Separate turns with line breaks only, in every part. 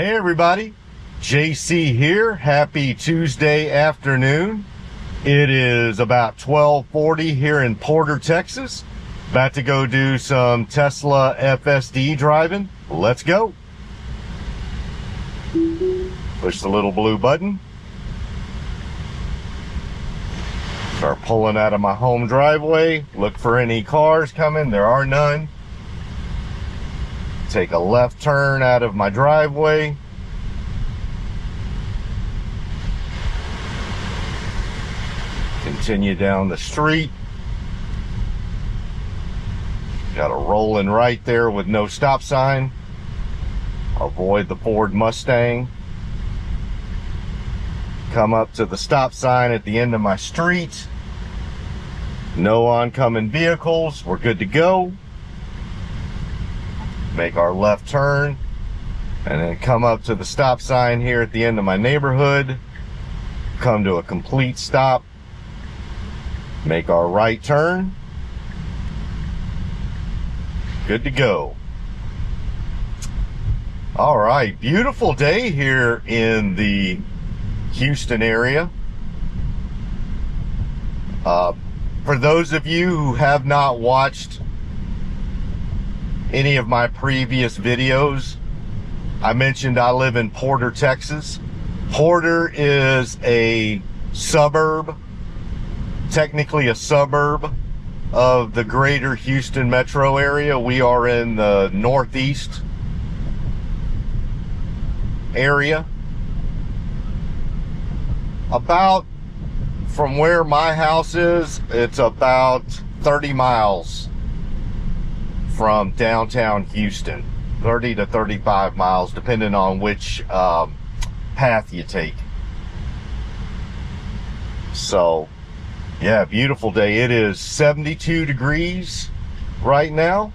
Hey everybody, JC here. Happy Tuesday afternoon. It is about 12:40 here in Porter, Texas. About to go do some Tesla FSD driving. Let's go. Push the little blue button. Start pulling out of my home driveway. Look for any cars coming. There are none. Take a left turn out of my driveway. Continue down the street. Got a rolling right there with no stop sign. Avoid the Ford Mustang. Come up to the stop sign at the end of my street. No oncoming vehicles. We're good to go. Make our left turn and then come up to the stop sign here at the end of my neighborhood. Come to a complete stop. Make our right turn. Good to go. All right, beautiful day here in the Houston area. For those of you who have not watched any of my previous videos, I mentioned I live in Porter, Texas. Porter is a suburb, technically a suburb of the greater Houston metro area. We are in the northeast area. About from where my house is, it's about 30 miles from downtown Houston. 30 to 35 miles, depending on which path you take. So, yeah, beautiful day. It is 72 degrees right now.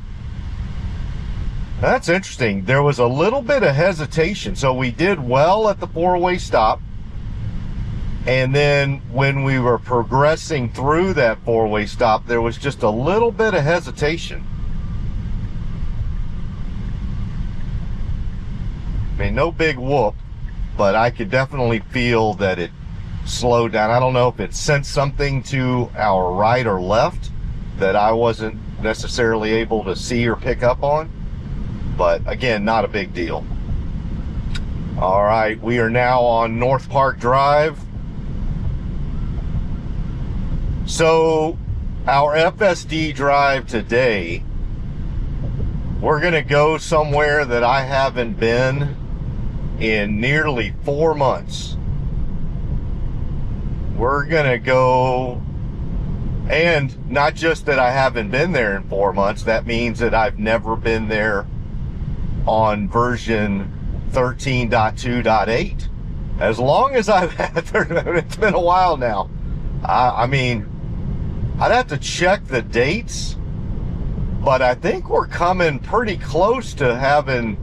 That's interesting. There was a little bit of hesitation. So we did well at the four-way stop. And then when we were progressing through that four-way stop, there was just a little bit of hesitation. I mean, no big whoop, but I could definitely feel that it slowed down. I don't know if it sent something to our right or left that I wasn't necessarily able to see or pick up on, but again, not a big deal. All right, we are now on North Park Drive. So our FSD drive today, we're gonna go somewhere that I haven't been in nearly 4 months. We're gonna go, and not just that I haven't been there in 4 months, that means that I've never been there on version 13.2.8. As long as I've had, it's been a while now. I mean, I'd have to check the dates, but I think we're coming pretty close to having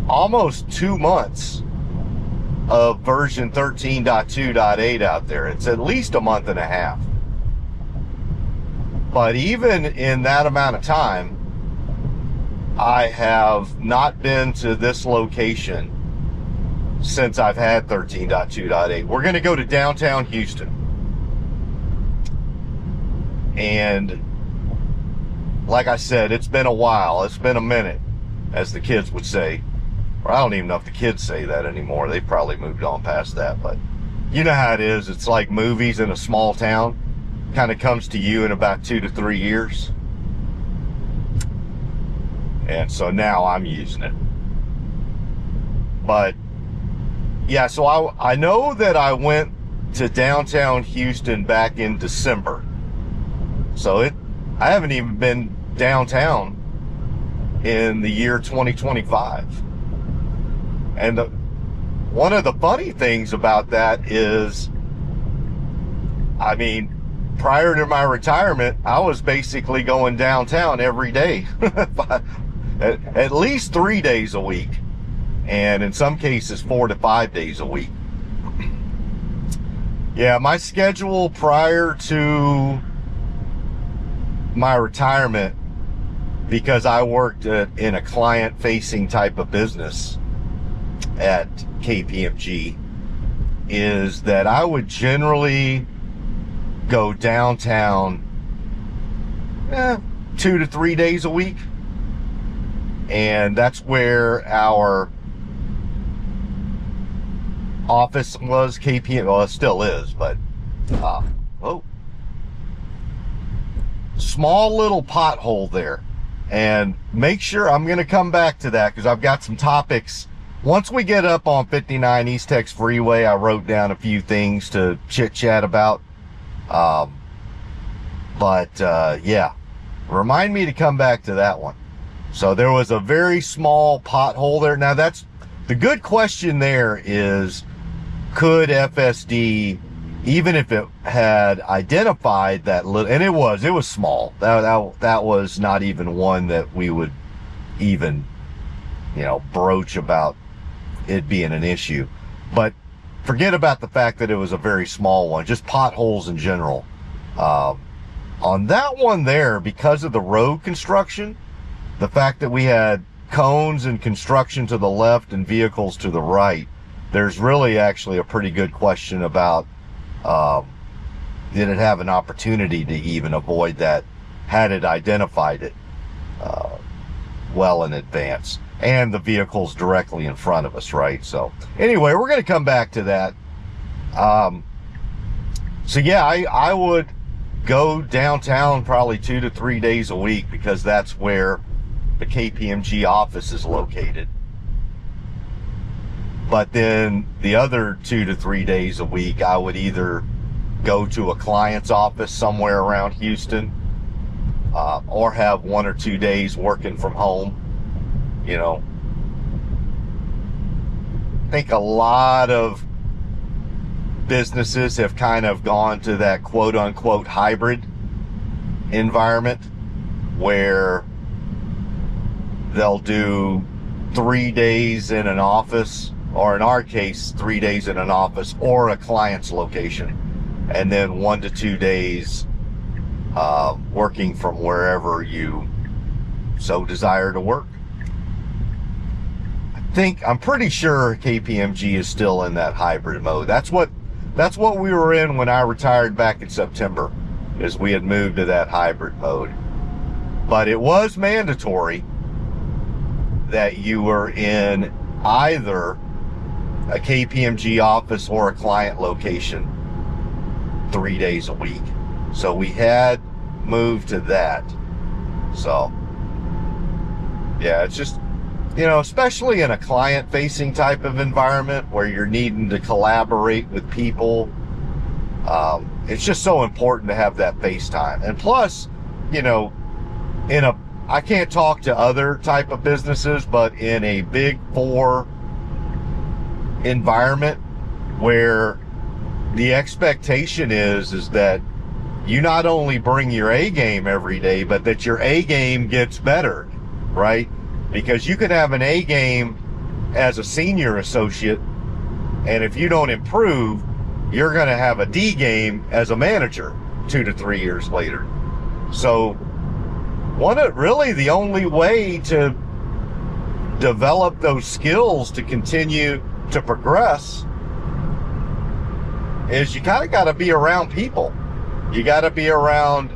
almost 2 months of version 13.2.8 out there. It's at least a month and a half. But even in that amount of time, I have not been to this location since I've had 13.2.8. We're going to go to downtown Houston. And like I said, it's been a while. It's been a minute, as the kids would say. Or I don't even know if the kids say that anymore. They've probably moved on past that. But you know how it is. It's like movies in a small town. Kind of comes to you in about 2 to 3 years. And so now I'm using it. But yeah, so I know that I went to downtown Houston back in December. So I haven't even been downtown in the year 2025. And one of the funny things about that is, I mean, prior to my retirement, I was basically going downtown every day, at least 3 days a week, and in some cases 4 to 5 days a week. Yeah, my schedule prior to my retirement, because I worked in a client-facing type of business, at KPMG is that I would generally go downtown 2 to 3 days a week. And that's where our office was, KPM. Well, it still is, but small little pothole there. And make sure, I'm going to come back to that because I've got some topics. Once we get up on 59 East Tex Freeway, I wrote down a few things to chit chat about. Yeah, remind me to come back to that one. So there was a very small pothole there. Now that's the good question there is, could FSD, even if it had identified that little, and it was small. That was not even one that we would even, broach about it being an issue. But forget about the fact that it was a very small one, just potholes in general. On that one there, because of the road construction, the fact that we had cones and construction to the left and vehicles to the right, there's really actually a pretty good question about, did it have an opportunity to even avoid that had it identified it well in advance, and the vehicles directly in front of us, right? So anyway, we're going to come back to that. So yeah, I would go downtown probably 2 to 3 days a week because that's where the KPMG office is located. But then the other 2 to 3 days a week, I would either go to a client's office somewhere around Houston, or have 1 or 2 days working from home. I think a lot of businesses have kind of gone to that quote unquote hybrid environment where they'll do 3 days in an office, or in our case, 3 days in an office or a client's location, and then 1 to 2 days working from wherever you so desire to work. I'm pretty sure KPMG is still in that hybrid mode. That's what we were in when I retired back in September, is we had moved to that hybrid mode. But it was mandatory that you were in either a KPMG office or a client location 3 days a week. So we had moved to that. So yeah, it's just, especially in a client-facing type of environment where you're needing to collaborate with people, it's just so important to have that face time. And plus, I can't talk to other type of businesses, but in a big four environment where the expectation is that you not only bring your A game every day, but that your A game gets better, right? Because you could have an A game as a senior associate, and if you don't improve, you're going to have a D game as a manager 2 to 3 years later. So really the only way to develop those skills to continue to progress is you kind of got to be around people. You got to be around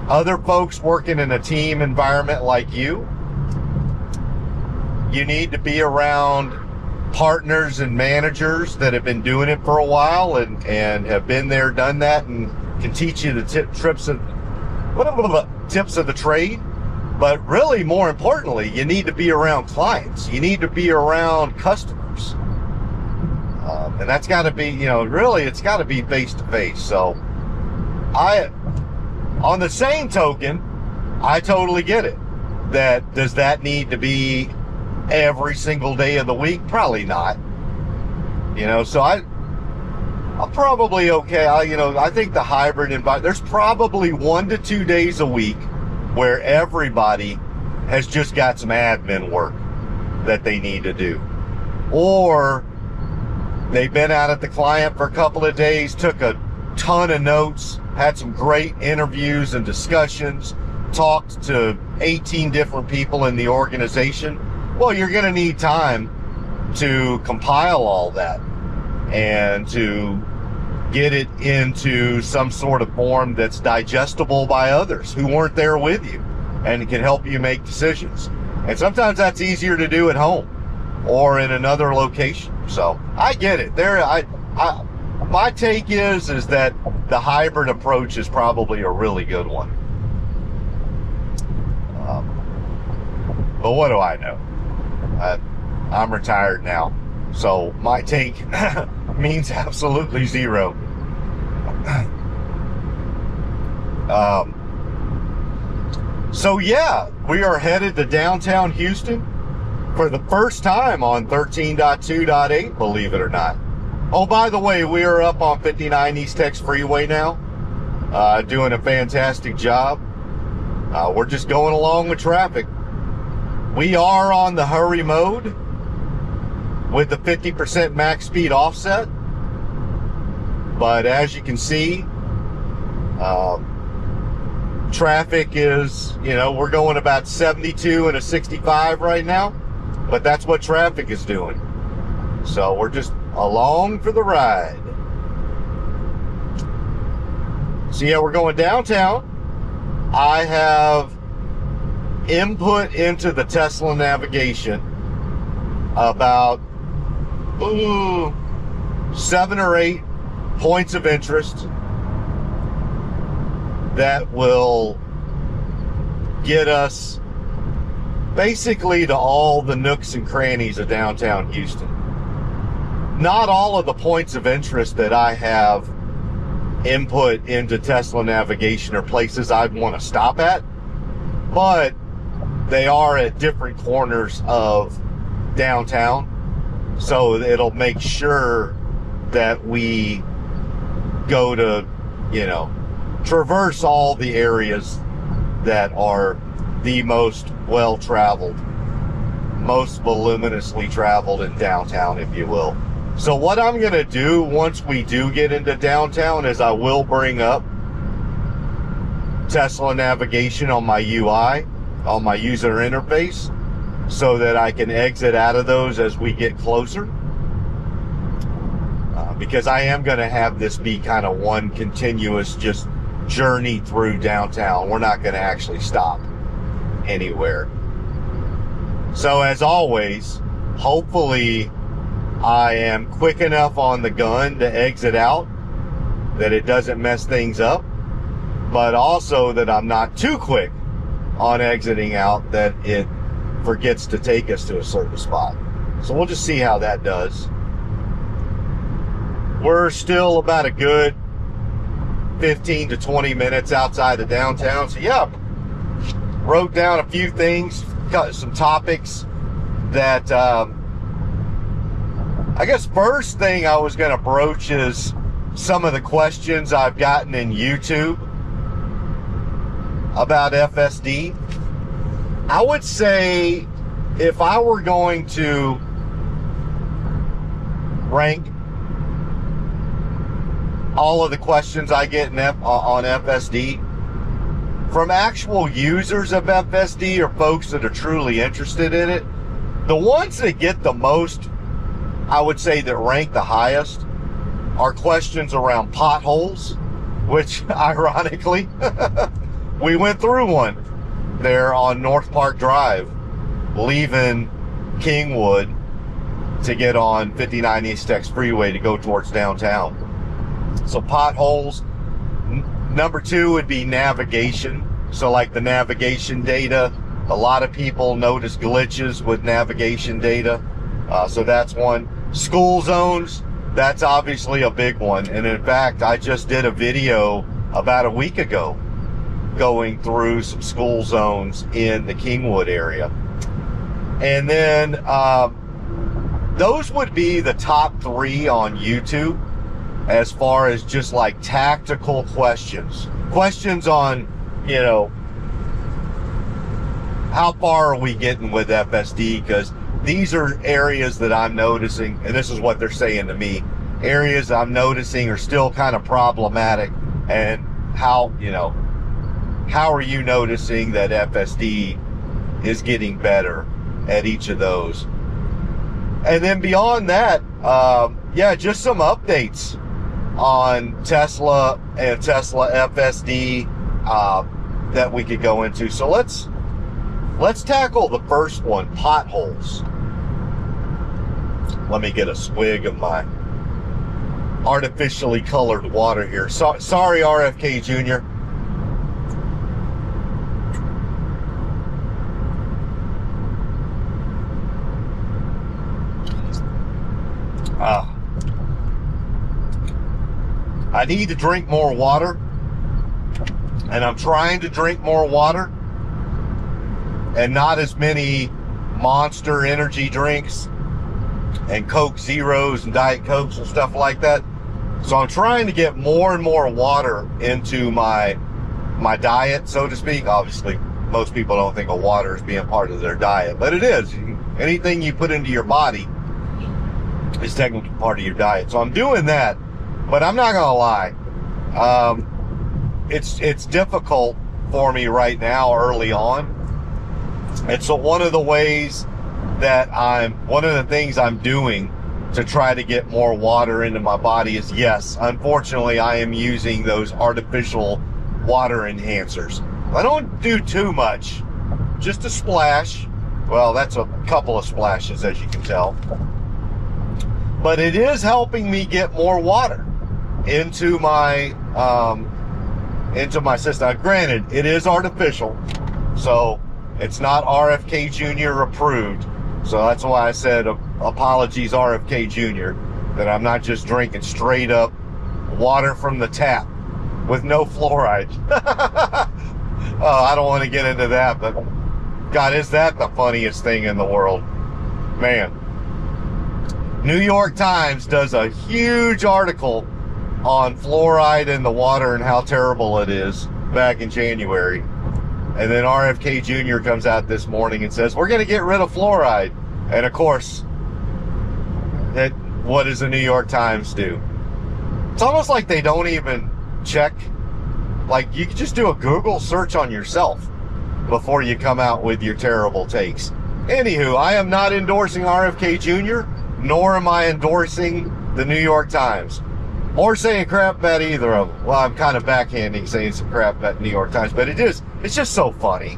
other folks working in a team environment like you. You need to be around partners and managers that have been doing it for a while and have been there, done that, and can teach you the tips of the trade. But really, more importantly, you need to be around clients. You need to be around customers. And that's got to be, really, it's got to be face to face. So on the same token, I totally get it. Does that need to be every single day of the week? Probably not. So I'm probably okay. I think the hybrid environment, there's probably 1 to 2 days a week where everybody has just got some admin work that they need to do. Or they've been out at the client for a couple of days, took a ton of notes, had some great interviews and discussions, talked to 18 different people in the organization. Well, you're going to need time to compile all that and to get it into some sort of form that's digestible by others who weren't there with you and can help you make decisions. And sometimes that's easier to do at home or in another location. So I get it. My take is that the hybrid approach is probably a really good one. But what do I know? I'm retired now, so my take means absolutely zero. So yeah, we are headed to downtown Houston for the first time on 13.2.8, believe it or not. Oh, by the way, we are up on 59 East Tex Freeway now, doing a fantastic job. We're just going along with traffic. We are on the hurry mode with the 50% max speed offset. But as you can see, traffic is, we're going about 72 and a 65 right now, but that's what traffic is doing. So we're just along for the ride. So yeah, we're going downtown. I have input into the Tesla navigation about 7 or 8 points of interest that will get us basically to all the nooks and crannies of downtown Houston. Not all of the points of interest that I have input into Tesla navigation are places I'd want to stop at, but they are at different corners of downtown, so it'll make sure that we go to, traverse all the areas that are the most well-traveled, most voluminously traveled in downtown, if you will. So what I'm going to do once we do get into downtown is I will bring up Tesla navigation on my UI, on my user interface, so that I can exit out of those as we get closer. Because I am going to have this be kind of one continuous just journey through downtown. We're not going to actually stop anywhere. So as always, hopefully I am quick enough on the gun to exit out that it doesn't mess things up, but also that I'm not too quick on exiting out that it forgets to take us to a certain spot. So we'll just see how that does. We're still about a good 15 to 20 minutes outside of downtown. So yeah, wrote down a few things, got some topics that I guess first thing I was going to broach is some of the questions I've gotten in YouTube about FSD. I would say if I were going to rank all of the questions I get on FSD from actual users of FSD or folks that are truly interested in it, the ones that get the most, I would say that rank the highest, are questions around potholes, which ironically we went through one there on North Park Drive leaving Kingwood to get on 59 East Tex Freeway to go towards downtown. So potholes. Number 2 would be navigation. So like the navigation data, a lot of people notice glitches with navigation data. So that's one. School zones, that's obviously a big one. And in fact, I just did a video about a week ago going through some school zones in the Kingwood area. And then those would be the top 3 on YouTube as far as just like tactical questions. Questions on, how far are we getting with FSD? Because these are areas that I'm noticing, and this is what they're saying to me, areas I'm noticing are still kind of problematic. And how are you noticing that FSD is getting better at each of those? And then beyond that, yeah, just some updates on Tesla and Tesla FSD that we could go into. So let's tackle the first one, potholes. Let me get a swig of my artificially colored water here. Sorry, RFK Jr. I need to drink more water, and I'm trying to drink more water and not as many Monster energy drinks and Coke Zeros and Diet Cokes and stuff like that. So I'm trying to get more and more water into my diet, so to speak. Obviously, most people don't think of water as being part of their diet, but it is. Anything you put into your body is technically part of your diet. So I'm doing that, but I'm not gonna lie. It's difficult for me right now early on. And so one of the things I'm doing to try to get more water into my body is, yes, unfortunately, I am using those artificial water enhancers. I don't do too much, just a splash. Well, that's a couple of splashes, as you can tell. But it is helping me get more water into my system. Now, granted, it is artificial, so it's not RFK Jr. approved. So that's why I said apologies, RFK Jr., that I'm not just drinking straight up water from the tap with no fluoride. I don't want to get into that, but God, is that the funniest thing in the world? Man. New York Times does a huge article on fluoride in the water and how terrible it is back in January. And then RFK Jr. comes out this morning and says, we're going to get rid of fluoride. And of course, what does the New York Times do? It's almost like they don't even check. Like, you can just do a Google search on yourself before you come out with your terrible takes. Anywho, I am not endorsing RFK Jr., nor am I endorsing the New York Times, or saying crap about either of them. Well, I'm kind of backhanding saying some crap about New York Times, but it's just so funny.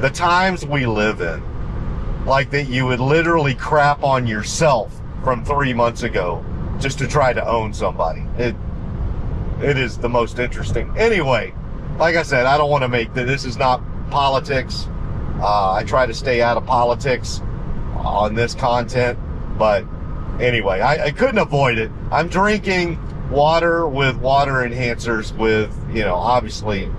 The times we live in, like that you would literally crap on yourself from 3 months ago just to try to own somebody. It is the most interesting. Anyway, like I said, I don't want to make this is not politics. I try to stay out of politics on this content, but anyway, I couldn't avoid it. I'm drinking water with water enhancers with, obviously,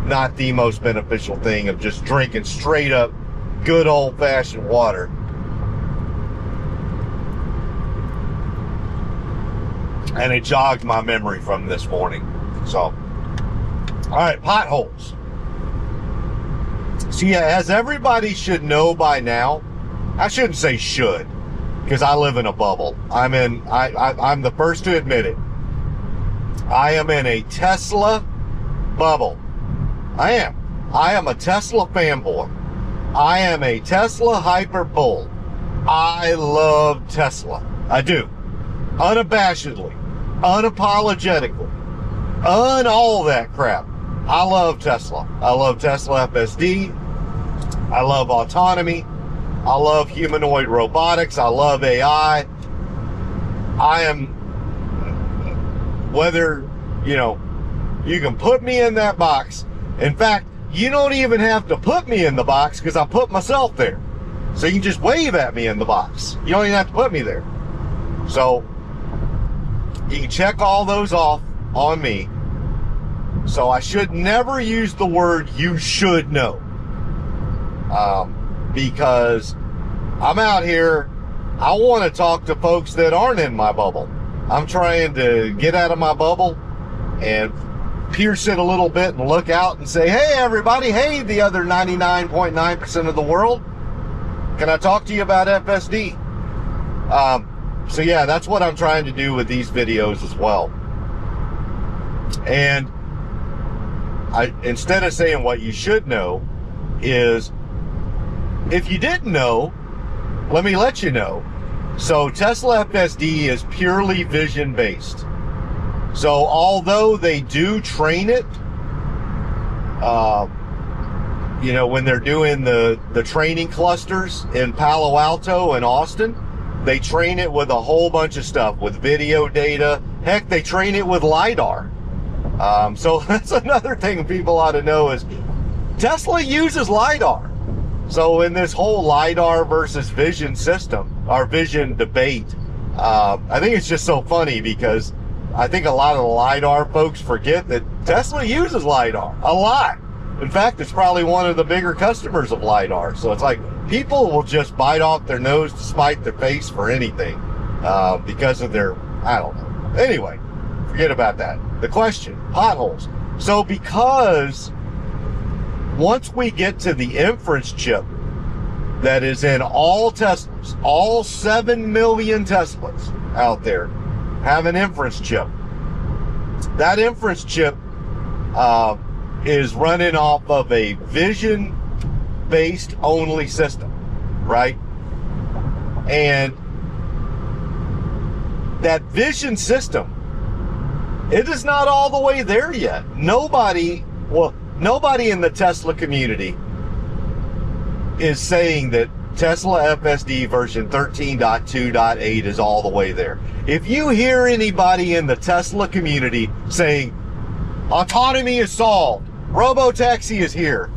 not the most beneficial thing of just drinking straight up good old-fashioned water. And it jogged my memory from this morning. So, all right, potholes. So yeah, as everybody should know by now, I shouldn't say should, because I live in a bubble. I'm the first to admit it. I am in a Tesla bubble. I am a Tesla fanboy. I am a Tesla hyper bull. I love Tesla. I do. Unabashedly. Unapologetically. All that crap. I love Tesla. I love Tesla FSD. I love autonomy. I love humanoid robotics. I love AI. I am, whether, you can put me in that box. In fact, you don't even have to put me in the box because I put myself there. So you can just wave at me in the box. You don't even have to put me there. So you can check all those off on me. So I should never use the word you should know. Because I'm out here, I want to talk to folks that aren't in my bubble. I'm trying to get out of my bubble and pierce it a little bit and look out and say, hey, everybody, hey, the other 99.9% of the world, can I talk to you about FSD? So yeah, that's what I'm trying to do with these videos as well. And instead of saying what you should know, is if you didn't know, let me let you know. So Tesla FSD is purely vision based. So although they do train it, when they're doing the training clusters in Palo Alto and Austin, they train it with a whole bunch of stuff, with video data. Heck, they train it with LiDAR. So that's another thing people ought to know is Tesla uses LiDAR. So in this whole LiDAR versus vision system, or vision debate, I think it's just so funny because I think a lot of the LiDAR folks forget that Tesla uses LiDAR a lot. In fact, it's probably one of the bigger customers of LiDAR. So it's like people will just bite off their nose to spite their face for anything because of their, I don't know. Anyway, forget about that. The question, potholes. So because once we get to the inference chip that is in all Teslas, all 7 million Teslas out there have an inference chip. That inference chip is running off of a vision-based only system, right? And that vision system, it is not all the way there yet. Nobody in the Tesla community is saying that Tesla FSD version 13.2.8 is all the way there. If you hear anybody in the Tesla community saying autonomy is solved, robotaxi is here,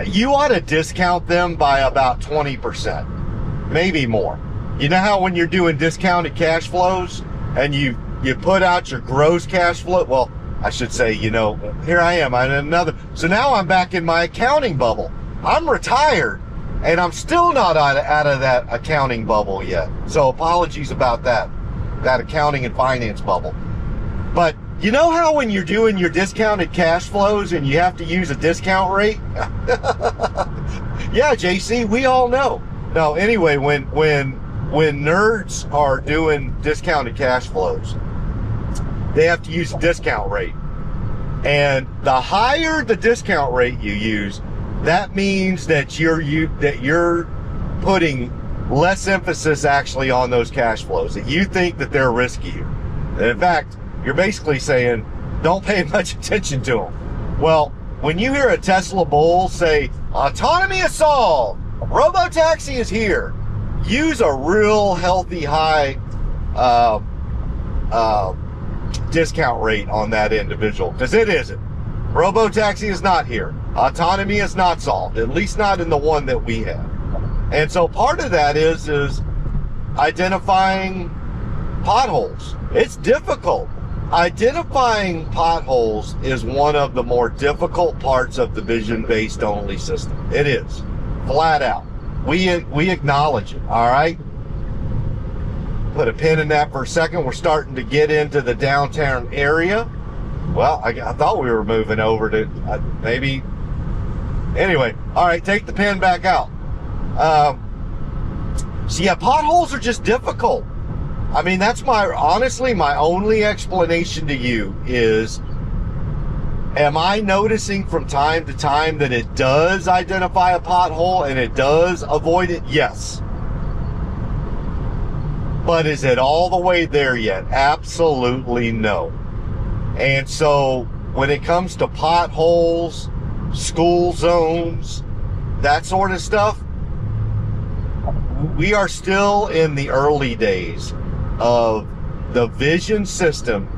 you ought to discount them by about 20%, maybe more. You know how when you're doing discounted cash flows and you put out your gross cash flow? Well, I should say, here I am. So now I'm back in my accounting bubble. I'm retired and I'm still not out of that accounting bubble yet. So apologies about that accounting and finance bubble. But you know how when you're doing your discounted cash flows and you have to use a discount rate? Yeah, JC, we all know. No, anyway, when nerds are doing discounted cash flows, they have to use a discount rate. And the higher the discount rate you use, that means that you're putting less emphasis actually on those cash flows, that you think that they're riskier. And in fact, you're basically saying, don't pay much attention to them. Well, when you hear a Tesla bull say, autonomy is solved, robotaxi is here, use a real healthy high discount rate on that individual, because it isn't. Robotaxi is not here. Autonomy is not solved, at least not in the one that we have. And so part of that is identifying potholes. It's difficult. Identifying potholes is one of the more difficult parts of the vision-based only system. It is, flat out. We acknowledge it, all right? Put a pin in that for a second. We're starting to get into the downtown area. Well, I thought we were moving over to maybe. Anyway, all right, take the pin back out. So yeah, potholes are just difficult. I mean, that's honestly, my only explanation to you is, am I noticing from time to time that it does identify a pothole and it does avoid it? Yes. But is it all the way there yet? Absolutely no. And so when it comes to potholes, school zones, that sort of stuff, we are still in the early days of the vision system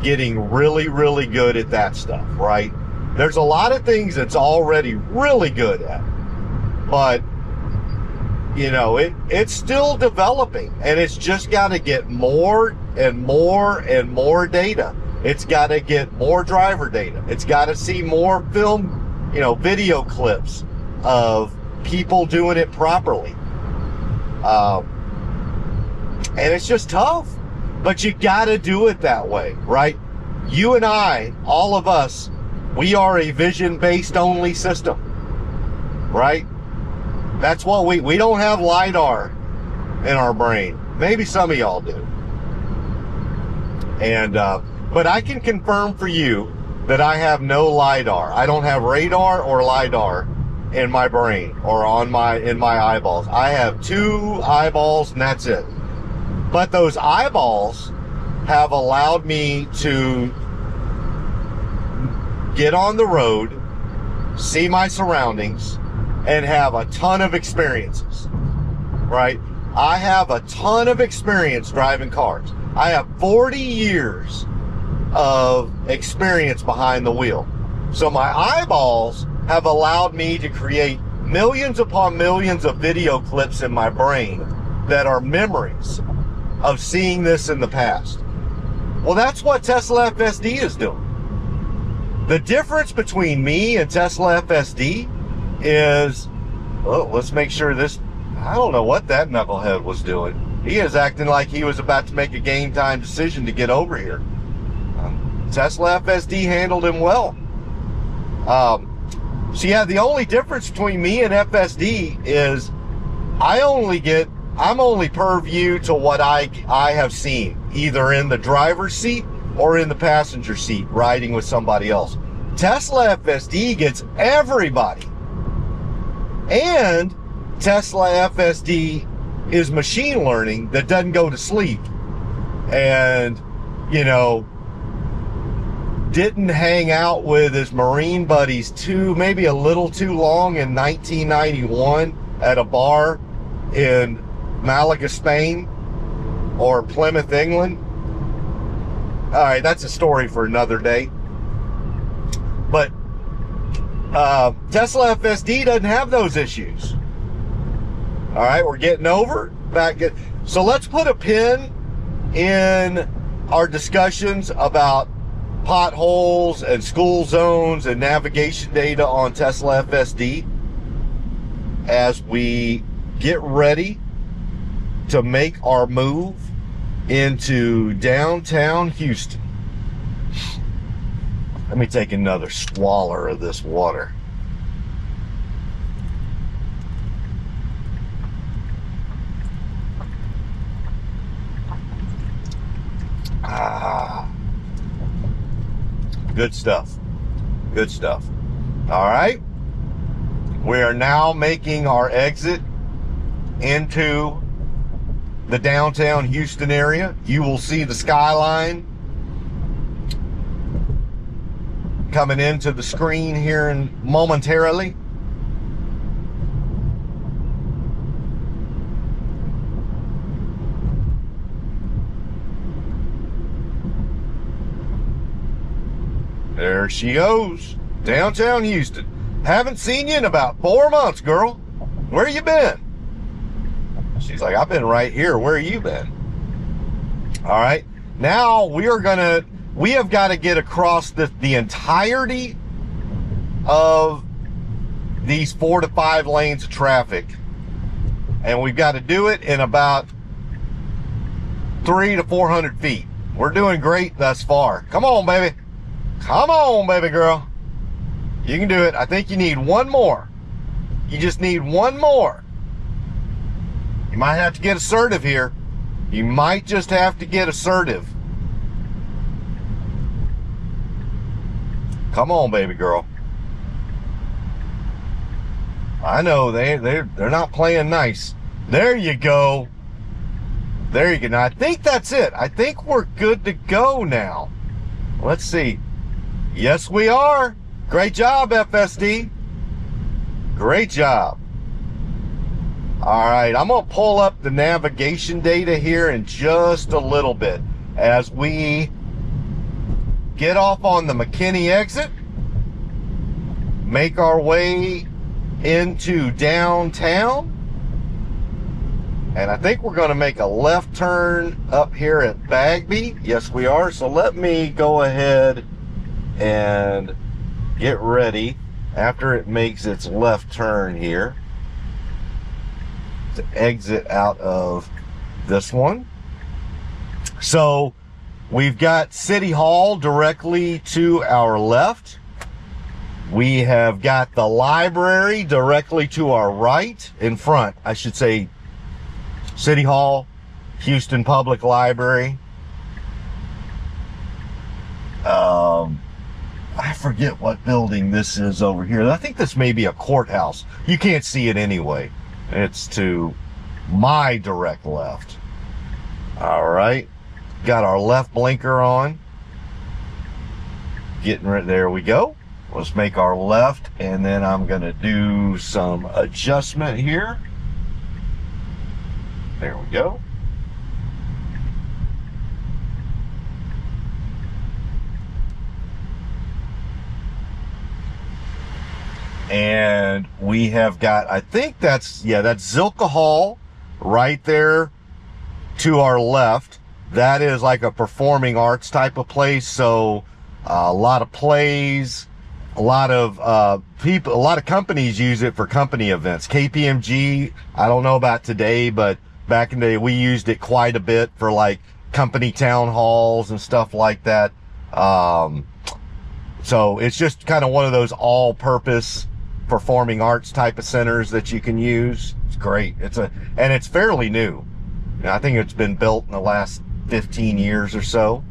getting really, really good at that stuff, right? There's a lot of things it's already really good at, but it's still developing, and it's just got to get more and more and more data. It's got to get more driver data. It's got to see more film, video clips of people doing it properly. And it's just tough, but you got to do it that way, right? You and I, all of us, we are a vision-based only system, right? That's what we don't have LiDAR in our brain. Maybe some of y'all do. And, but I can confirm for you that I have no LiDAR. I don't have radar or LiDAR in my brain or in my eyeballs. I have 2 eyeballs and that's it. But those eyeballs have allowed me to get on the road, see my surroundings, and have a ton of experiences, right? I have a ton of experience driving cars. I have 40 years of experience behind the wheel. So my eyeballs have allowed me to create millions upon millions of video clips in my brain that are memories of seeing this in the past. Well, that's what Tesla FSD is doing. The difference between me and Tesla FSD is, oh, let's make sure this, I don't know what that knucklehead was doing. He is acting like he was about to make a game time decision to get over here. Tesla FSD handled him well. So yeah, the only difference between me and FSD is I'm only purview to what I have seen, either in the driver's seat or in the passenger seat riding with somebody else. Tesla FSD gets everybody. And Tesla FSD is machine learning that doesn't go to sleep. And, you know, didn't hang out with his Marine buddies maybe a little too long in 1991 at a bar in Malaga, Spain, or Plymouth, England. All right, that's a story for another day. But Tesla FSD doesn't have those issues. All right, we're getting over back. So let's put a pin in our discussions about potholes and school zones and navigation data on Tesla FSD as we get ready to make our move into downtown Houston. Let me take another swallow of this water. Good stuff. Good stuff. All right. We are now making our exit into the downtown Houston area. You will see the skyline coming into the screen here momentarily. There she goes, downtown Houston. Haven't seen you in about 4 months, girl. Where you been? She's like, I've been right here. Where you been? All right. Now we have got to get across the entirety of these 4 to 5 lanes of traffic. And we've got to do it in about 300 to 400 feet. We're doing great thus far. Come on, baby. Come on, baby girl. You can do it. I think you need one more. You just need one more. You might have to get assertive here. You might just have to get assertive. Come on, baby girl. I know they're not playing nice. There you go. There you go. Now I think that's it. I think we're good to go now. Let's see. Yes, we are. Great job, FSD. Great job. All right, I'm going to pull up the navigation data here in just a little bit as we get off on the McKinney exit, make our way into downtown, and I think we're going to make a left turn up here at Bagby. Yes, we are. So let me go ahead and get ready after it makes its left turn here to exit out of this one. So we've got City Hall directly to our left. We have got the library directly to our right, in front, I should say. City Hall, Houston Public Library. I forget what building this is over here. I think this may be a courthouse. You can't see it anyway. It's to my direct left. All right. Got our left blinker on. Getting right, there we go. Let's make our left, and then I'm going to do some adjustment here. There we go. And we have got, I think that's Zilka Hall right there to our left. That is like a performing arts type of place. So a lot of plays, a lot of people, a lot of companies use it for company events. KPMG, I don't know about today, but back in the day, we used it quite a bit for like company town halls and stuff like that. So it's just kind of one of those all-purpose performing arts type of centers that you can use. It's great. And it's fairly new. I think it's been built in the last 15 years or so.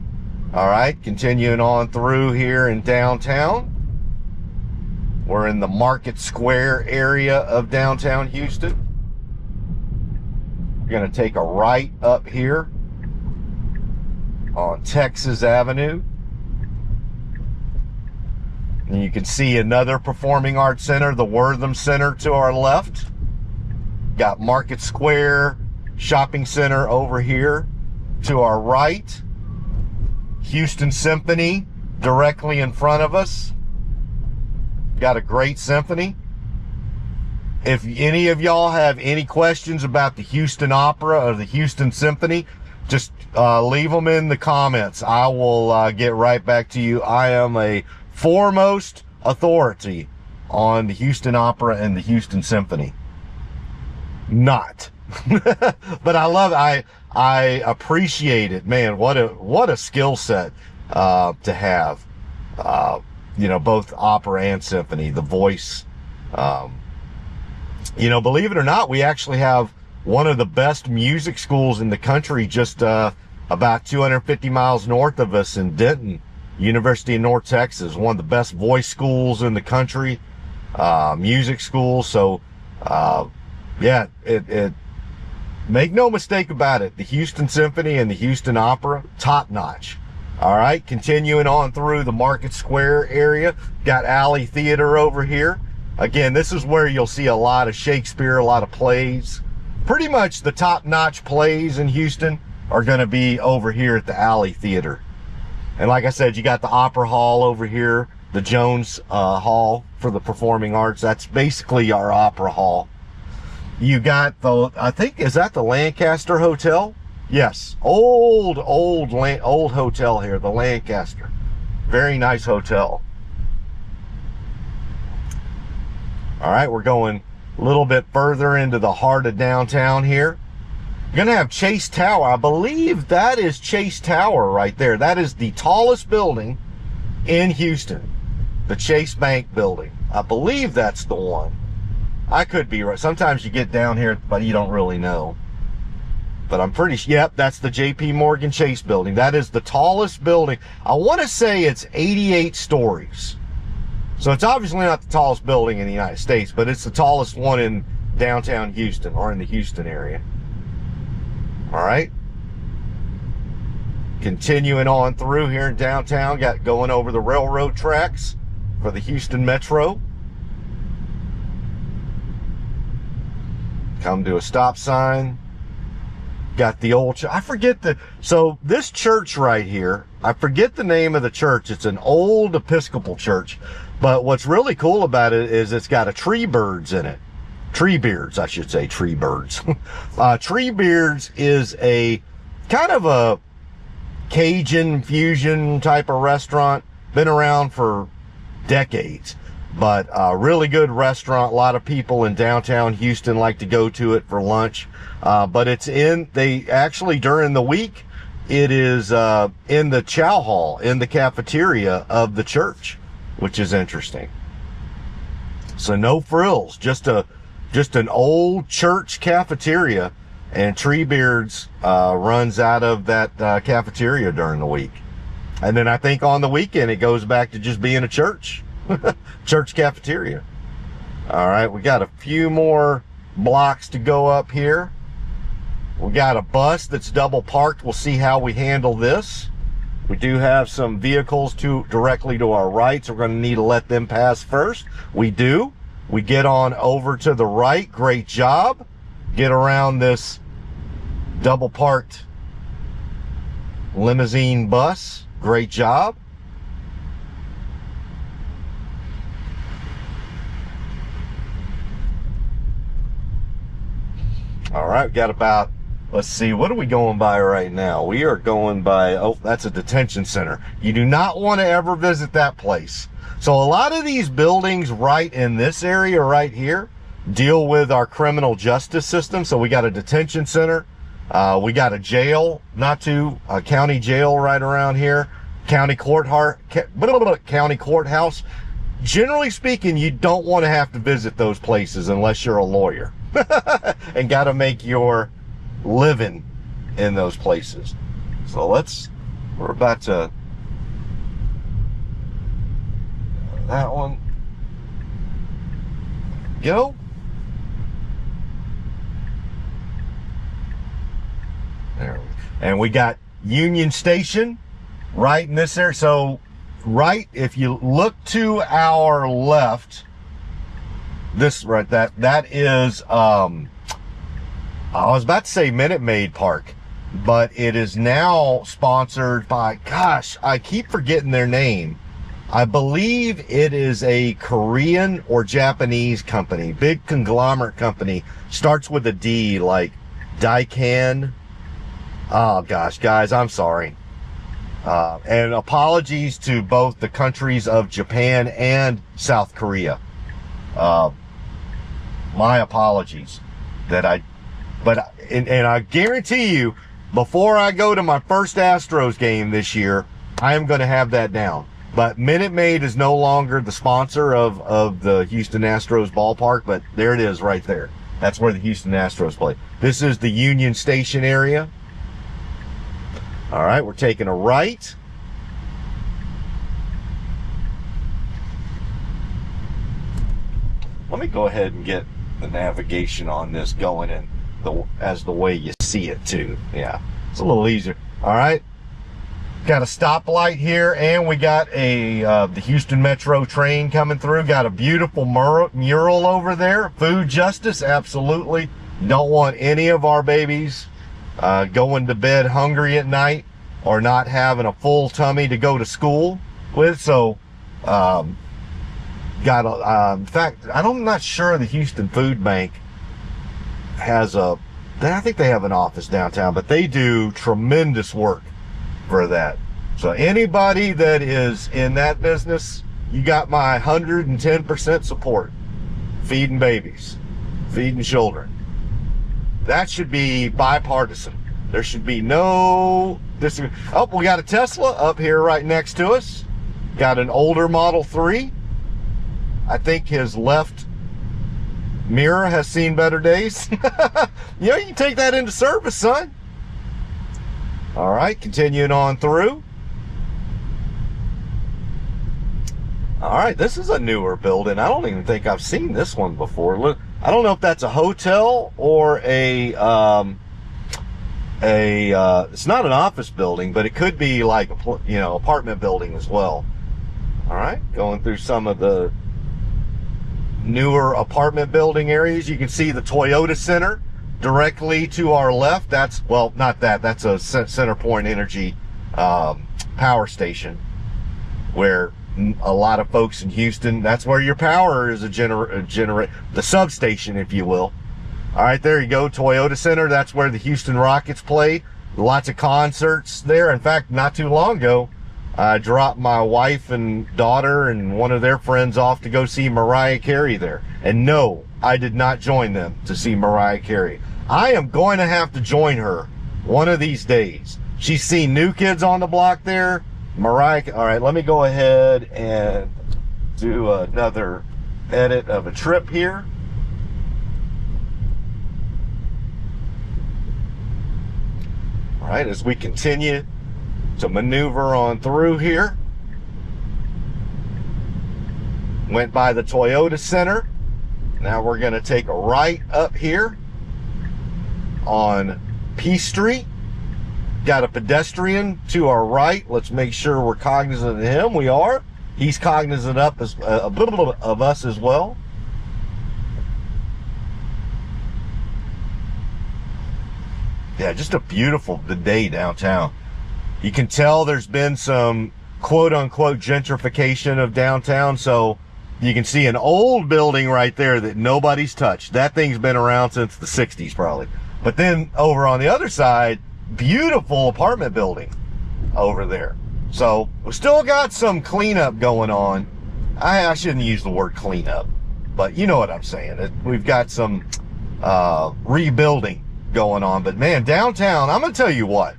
All right, continuing on through here in downtown. We're in the Market Square area of downtown Houston. We're going to take a right up here on Texas Avenue. And you can see another performing arts center, the Wortham Center to our left. Got Market Square Shopping Center over here to our right. Houston Symphony directly in front of us. Got a great symphony. If any of y'all have any questions about the Houston Opera or the Houston Symphony, just leave them in the comments. I will get right back to you. I am a foremost authority on the Houston Opera and the Houston Symphony. Not. But I love it. I appreciate it. Man, what a skill set to have. Both opera and symphony, the voice. Believe it or not, we actually have one of the best music schools in the country just about 250 miles north of us in Denton. University of North Texas, one of the best voice schools in the country, music schools. So, make no mistake about it. The Houston Symphony and the Houston Opera, top notch. All right, continuing on through the Market Square area, got Alley Theater over here. Again, this is where you'll see a lot of Shakespeare, a lot of plays. Pretty much the top notch plays in Houston are going to be over here at the Alley Theater. And like I said, you got the Opera Hall over here, the Jones Hall for the performing arts. That's basically our Opera Hall. You got I think, is that the Lancaster Hotel? Yes, old hotel here, the Lancaster. Very nice hotel. All right, we're going a little bit further into the heart of downtown here. You're gonna have Chase Tower. I believe that is Chase Tower right there. That is the tallest building in Houston, the Chase Bank building. I believe that's the one. I could be right. Sometimes you get down here, but you don't really know. But I'm pretty sure, yep, that's the JP Morgan Chase building. That is the tallest building. I want to say it's 88 stories. So it's obviously not the tallest building in the United States, but it's the tallest one in downtown Houston or in the Houston area. All right. Continuing on through here in downtown, got going over the railroad tracks for the Houston Metro. Come to a stop sign. Got the old I forget so this church right here, I forget the name of the church. It's an old Episcopal church, but what's really cool about it is it's got a tree birds in it. Tree Beards, I should say, Tree Birds. Tree Beards is a kind of a Cajun fusion type of restaurant. Been around for decades, but a really good restaurant. A lot of people in downtown Houston like to go to it for lunch. But they actually during the week, it is in the chow hall, in the cafeteria of the church, which is interesting. So no frills, just an old church cafeteria, and Treebeards runs out of that cafeteria during the week. And then I think on the weekend, it goes back to just being a church, church cafeteria. All right, we got a few more blocks to go up here. We got a bus that's double parked. We'll see how we handle this. We do have some vehicles directly to our right, so we're going to need to let them pass first. We do. We get on over to the right. Great job. Get around this double parked limousine bus. Great job. All right, we got about, let's see, what are we going by right now? We are going by, oh, that's a detention center. You do not want to ever visit that place. So a lot of these buildings right in this area right here deal with our criminal justice system. So we got a detention center. We got a jail, a county jail right around here. County courthouse. Generally speaking, you don't want to have to visit those places unless you're a lawyer and got to make your living in those places. So we're about to, that one, go. There. And we got Union Station right in this area. So right, if you look to our left, this right, that is I was about to say Minute Maid Park, but it is now sponsored by, gosh, I keep forgetting their name. I believe it is a Korean or Japanese company, big conglomerate company, starts with a D, like Daikan. Oh gosh, guys, I'm sorry. And apologies to both the countries of Japan and South Korea. My apologies and I guarantee you, before I go to my first Astros game this year, I am going to have that down. But Minute Maid is no longer the sponsor of the Houston Astros ballpark, but there it is right there. That's where the Houston Astros play. This is the Union Station area. All right, we're taking a right. Let me go ahead and get the navigation on this going in as the way you see it too. Yeah, it's a little easier. All right, got a stoplight here, and we got the Houston Metro train coming through. Got a beautiful mural over there. Food justice, absolutely. Don't want any of our babies going to bed hungry at night or not having a full tummy to go to school with. So in fact, I'm not sure the Houston Food Bank has I think they have an office downtown, but they do tremendous work for that. So anybody that is in that business, you got my 110% support. Feeding babies, feeding children. That should be bipartisan. There should be no disagreement. Oh, we got a Tesla up here right next to us. Got an older Model 3. I think his left mirror has seen better days. You can take that into service, son. All right, continuing on through. All right, this is a newer building. I don't even think I've seen this one before. Look, I don't know if that's a hotel or it's not an office building, but it could be like a, apartment building as well. All right, going through some of the newer apartment building areas. You can see the Toyota Center directly to our left. That's, well, not that. That's a CenterPoint Energy power station where a lot of folks in Houston, that's where your power is the substation, if you will. All right, there you go, Toyota Center. That's where the Houston Rockets play. Lots of concerts there. In fact, not too long ago, I dropped my wife and daughter and one of their friends off to go see Mariah Carey there. And no, I did not join them to see Mariah Carey. I am going to have to join her one of these days. She's seen New Kids on the Block there. Mariah, all right, let me go ahead and do another edit of a trip here. All right, as we continue to maneuver on through here. Went by the Toyota Center. Now we're going to take a right up here on P Street. Got a pedestrian to our right. Let's make sure we're cognizant of him. We are. He's cognizant of us as well. Yeah, just a beautiful day downtown. You can tell there's been some quote-unquote gentrification of downtown, so you can see an old building right there that nobody's touched. That thing's been around since the 60s probably. But then over on the other side, beautiful apartment building over there. So we still got some cleanup going on. I shouldn't use the word cleanup, but you know what I'm saying. We've got some rebuilding going on. But man, downtown, I'm gonna tell you what,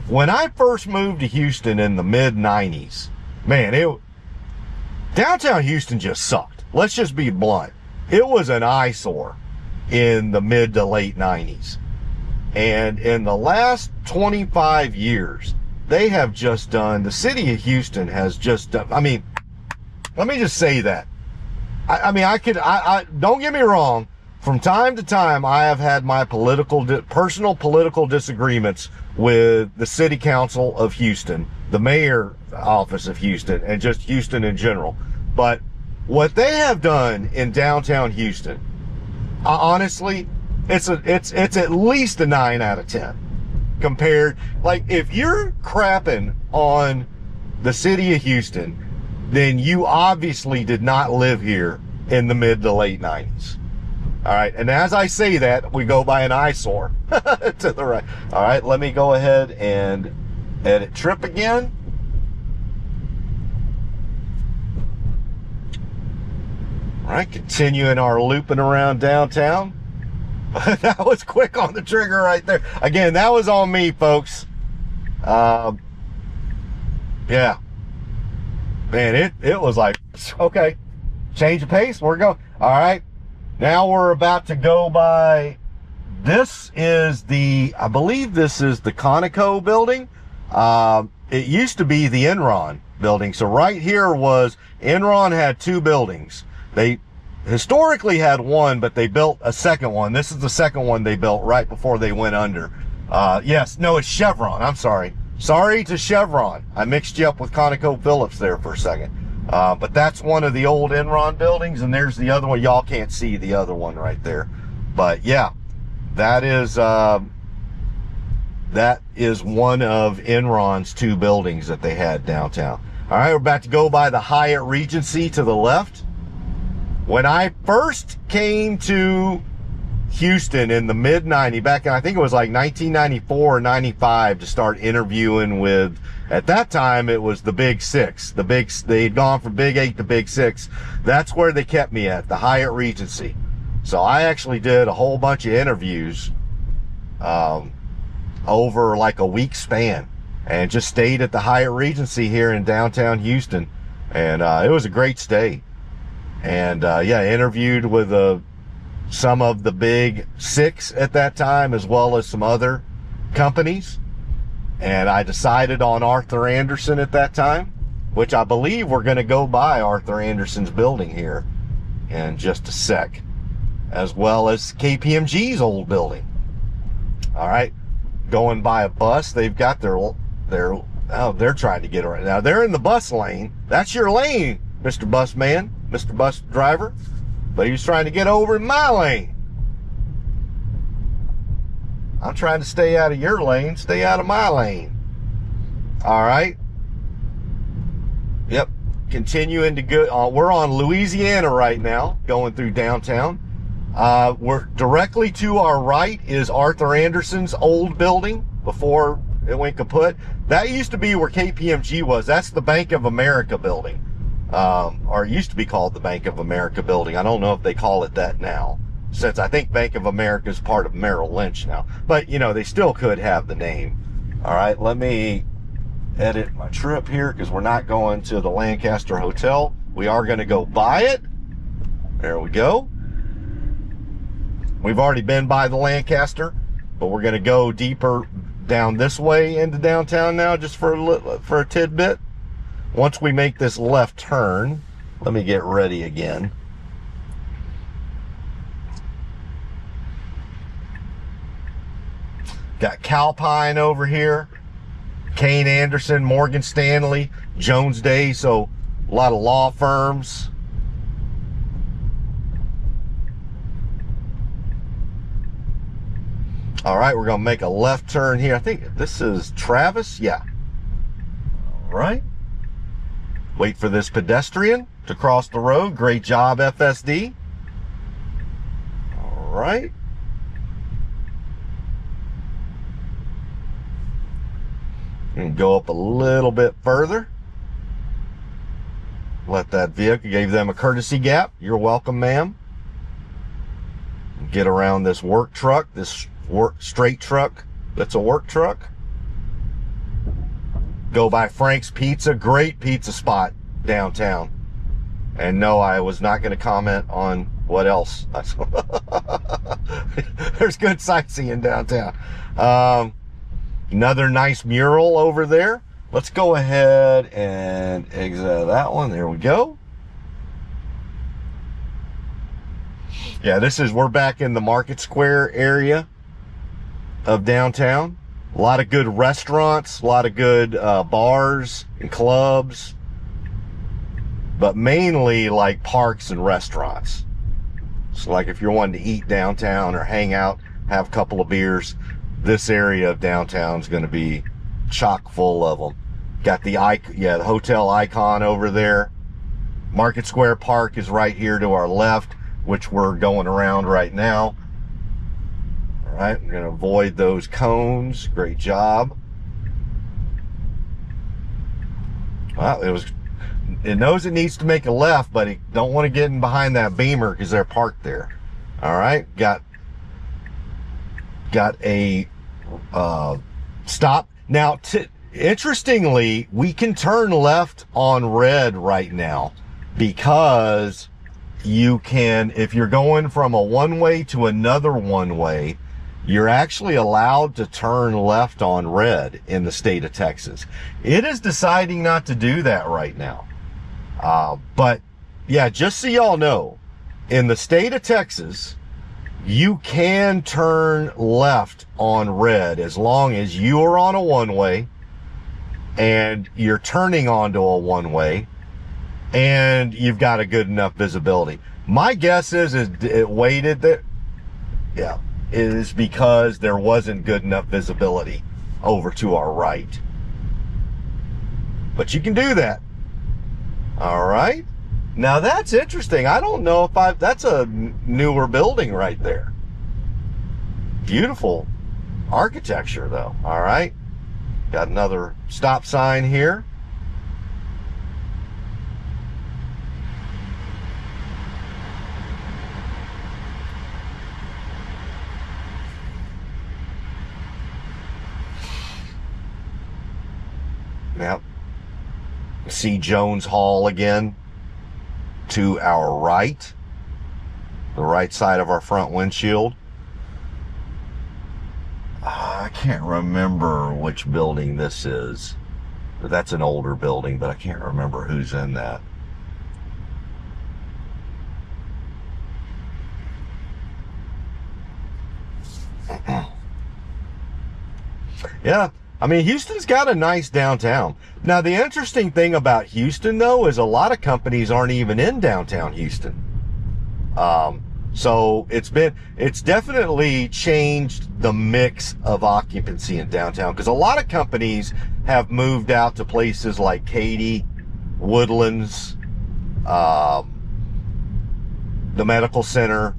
when I first moved to Houston in the mid-90s, man, downtown Houston just sucked. Let's just be blunt. It was an eyesore in the mid to late 90s. And in the last 25 years, they have just done, the city of Houston has just done, I mean, let me just say that. I don't get me wrong, from time to time, I have had my personal political disagreements with the city council of Houston, the mayor office of Houston, and just Houston in general. But what they have done in downtown Houston, honestly, it's at least a 9 out of 10 compared. Like, if you're crapping on the city of Houston, then you obviously did not live here in the mid to late 90s. All right, and as I say that, we go by an eyesore to the right. All right, let me go ahead and edit trip again. All right, continuing our looping around downtown. That was quick on the trigger right there. Again, that was on me, folks. Yeah. Man, it was like, okay, change of pace, we're going. All right. Now we're about to go by, this is I believe this is the Conoco building. It used to be the Enron building. So right here Enron had 2 buildings. They historically had one, but they built a second one. This is the second one they built right before they went under. Yes, no, it's Chevron. I'm sorry. Sorry to Chevron. I mixed you up with ConocoPhillips there for a second. But that's one of the old Enron buildings, and there's the other one. Y'all can't see the other one right there. But yeah, that is one of Enron's 2 buildings that they had downtown. All right, we're about to go by the Hyatt Regency to the left. When I first came to Houston in the mid-90s, back in, I think it was like 1994 or 95, to start interviewing with, at that time it was the Big Six. They'd gone from Big 8 to Big 6. That's where they kept me at, the Hyatt Regency. So I actually did a whole bunch of interviews over like a week span, and just stayed at the Hyatt Regency here in downtown Houston. And it was a great stay. And yeah, interviewed with some of the Big 6 at that time, as well as some other companies. And I decided on Arthur Andersen at that time, which I believe we're going to go by Arthur Andersen's building here in just a sec, as well as KPMG's old building. All right, going by a bus. They've got they're trying to get around. Now they're in the bus lane. That's your lane, Mr. Bus Man, Mr. Bus Driver. But he was trying to get over in my lane. I'm trying to stay out of your lane, stay out of my lane. All right. Yep. Continuing to go. We're on Louisiana right now, going through downtown. We're directly to our right is Arthur Andersen's old building before it went kaput. That used to be where KPMG was. That's the Bank of America building. Or it used to be called the Bank of America building. I don't know if they call it that now, since I think Bank of America is part of Merrill Lynch now. But, you know, they still could have the name. All right, let me edit my trip here, because we're not going to the Lancaster Hotel. We are going to go by it. There we go. We've already been by the Lancaster, but we're going to go deeper down this way into downtown now, just for a tidbit. Once we make this left turn, let me get ready again. Got Calpine over here, Kane Anderson, Morgan Stanley, Jones Day, so a lot of law firms. All right, we're gonna make a left turn here. I think this is Travis, yeah. All right. Wait for this pedestrian to cross the road. Great job, FSD. All right. And go up a little bit further. Let that vehicle, gave them a courtesy gap. You're welcome, ma'am. Get around this work truck, this straight truck that's a work truck. Go by Frank's Pizza, great pizza spot downtown. And no, I was not going to comment on what else. There's good sightseeing downtown. Another nice mural over there. Let's go ahead and exit that one. There we go. Yeah, we're back in the Market Square area of downtown. A lot of good restaurants, a lot of good bars and clubs, but mainly like parks and restaurants. So like if you're wanting to eat downtown or hang out, have a couple of beers, this area of downtown is going to be chock full of them. Got the hotel Icon over there. Market Square Park is right here to our left, which we're going around right now. All right, we're going to avoid those cones. Great job. Well, it knows it needs to make a left, but it don't want to get in behind that Beamer because they're parked there. All right, got a stop. Now, interestingly, we can turn left on red right now because you can, if you're going from a one-way to another one-way, you're actually allowed to turn left on red in the state of Texas. It is deciding not to do that right now. But yeah, just so y'all know, in the state of Texas, you can turn left on red as long as you are on a one-way and you're turning onto a one-way and you've got a good enough visibility. My guess is it waited there. Yeah, is because there wasn't good enough visibility over to our right. But you can do that. All right. Now that's interesting. I don't know if that's a newer building right there. Beautiful architecture though. All right. Got another stop sign here. Yep. See Jones Hall again to our right, the right side of our front windshield. I can't remember which building this is. That's an older building, but I can't remember who's in that. Yeah. I mean, Houston's got a nice downtown. Now, the interesting thing about Houston, though, is a lot of companies aren't even in downtown Houston. So it's definitely changed the mix of occupancy in downtown because a lot of companies have moved out to places like Katy, Woodlands, the medical center,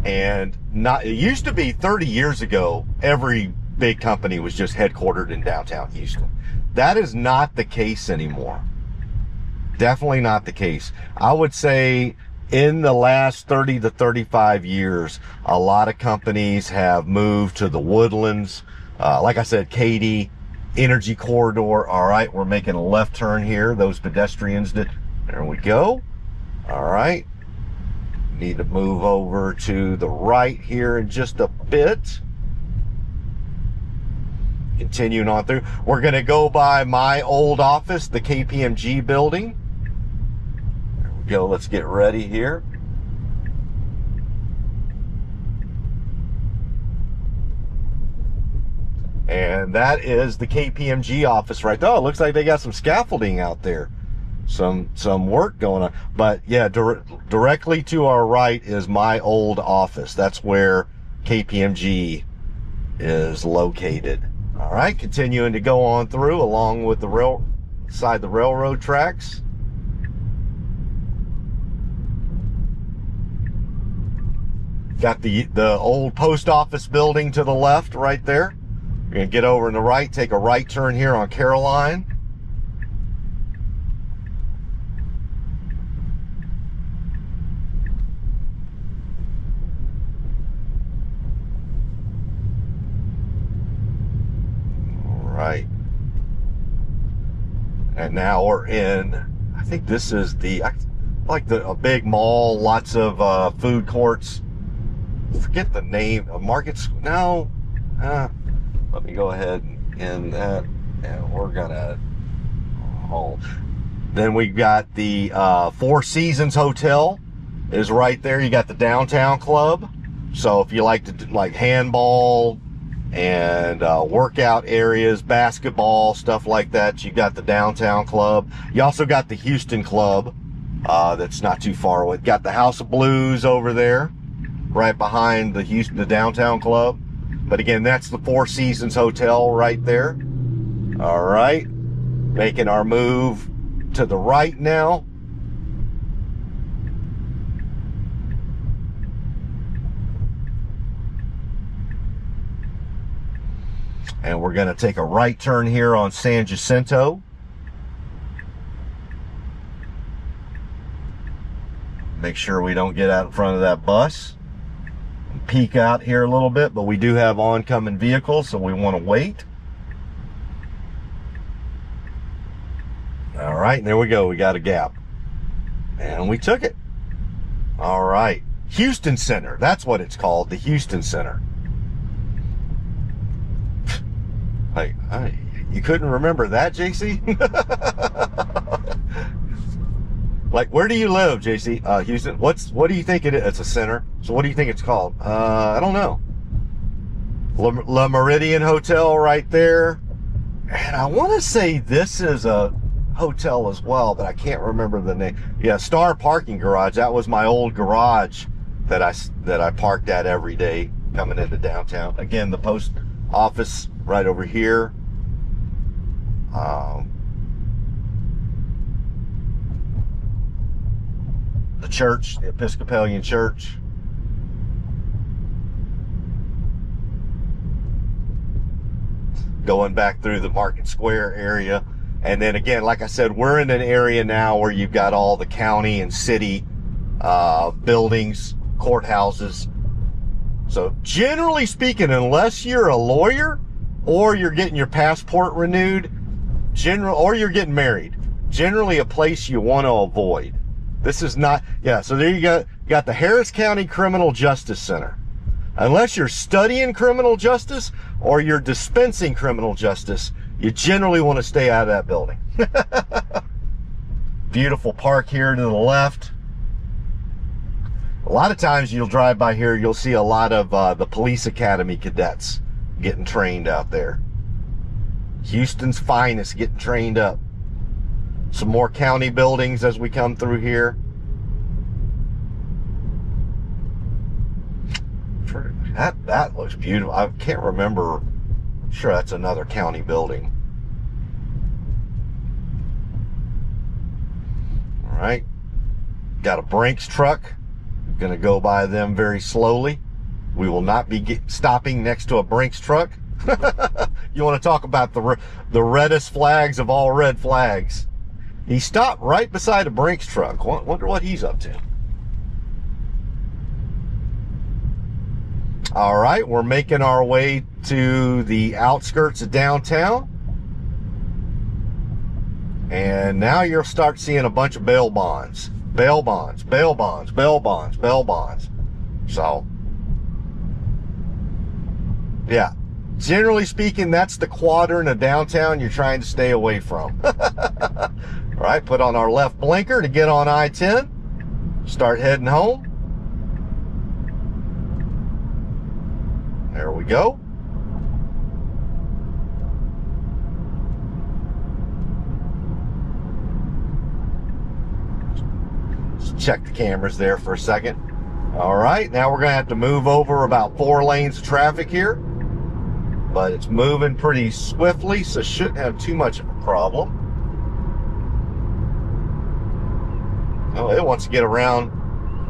and it used to be 30 years ago, every big company was just headquartered in downtown Houston. That is not the case anymore. Definitely not the case. I would say in the last 30 to 35 years, a lot of companies have moved to the Woodlands. Like I said, Katy, Energy Corridor. All right, we're making a left turn here. Those pedestrians did. There we go. All right. Need to move over to the right here in just a bit. Continuing on through. We're going to go by my old office, the KPMG building. There we go. Let's get ready here. And that is the KPMG office right there. Oh, it looks like they got some scaffolding out there. Some work going on. But yeah, directly to our right is my old office. That's where KPMG is located. All right, continuing to go on through along with the railroad tracks. Got the old post office building to the left right there. You're going to get over on the right, take a right turn here on Caroline. All right. And now we're in, I think this is a big mall, lots of food courts. Forget the name of markets. No. Let me go ahead and end that, and we're gonna hold. Then we got the Four Seasons Hotel is right there. You got the downtown club. So if you like to do like handball and workout areas, basketball, stuff like that, you got the downtown club. You also got the Houston club that's not too far away. Got the House of Blues over there, right behind the downtown club. But again, that's the Four Seasons Hotel right there. All right. Making our move to the right now. And we're going to take a right turn here on San Jacinto. Make sure we don't get out in front of that bus. Peek out here a little bit, but we do have oncoming vehicles, so we want to wait. All right, and there we go. We got a gap. And we took it. All right. Houston Center. That's what it's called, the Houston Center. Hey, you couldn't remember that, JC? Like, where do you live, JC? Houston. What do you think it is? It's a center. So what do you think it's called? I don't know. La Meridian Hotel right there. And I want to say this is a hotel as well, but I can't remember the name. Yeah, Star Parking Garage. That was my old garage that I parked at every day coming into downtown. Again, the post office right over here. The church, the Episcopalian Church. Going back through the Market Square area. And then again, like I said, we're in an area now where you've got all the county and city buildings, courthouses. So generally speaking, unless you're a lawyer or you're getting your passport renewed, or you're getting married, generally a place you want to avoid. This is not, yeah, so there you go. You got the Harris County Criminal Justice Center. Unless you're studying criminal justice or you're dispensing criminal justice, you generally want to stay out of that building. Beautiful park here to the left. A lot of times you'll drive by here, you'll see a lot of the police academy cadets getting trained out there. Houston's finest getting trained up. Some more county buildings as we come through here. That looks beautiful. I can't remember. I'm sure that's another county building. All right. Got a Brinks truck. Gonna go by them very slowly. We will not be stopping next to a Brinks truck. You want to talk about the reddest flags of all red flags. He stopped right beside a Brinks truck. Wonder what he's up to. All right, we're making our way to the outskirts of downtown. And now you'll start seeing a bunch of bail bonds. Bail bonds, bail bonds, bail bonds, bail bonds. So, yeah. generally speaking, that's the quadrant of downtown you're trying to stay away from. All right, put on our left blinker to get on I-10. Start heading home. There we go. Just check the cameras there for a second. All right, now we're going to have to move over about 4 lanes of traffic here. But it's moving pretty swiftly, so shouldn't have too much of a problem. Oh, it wants to get around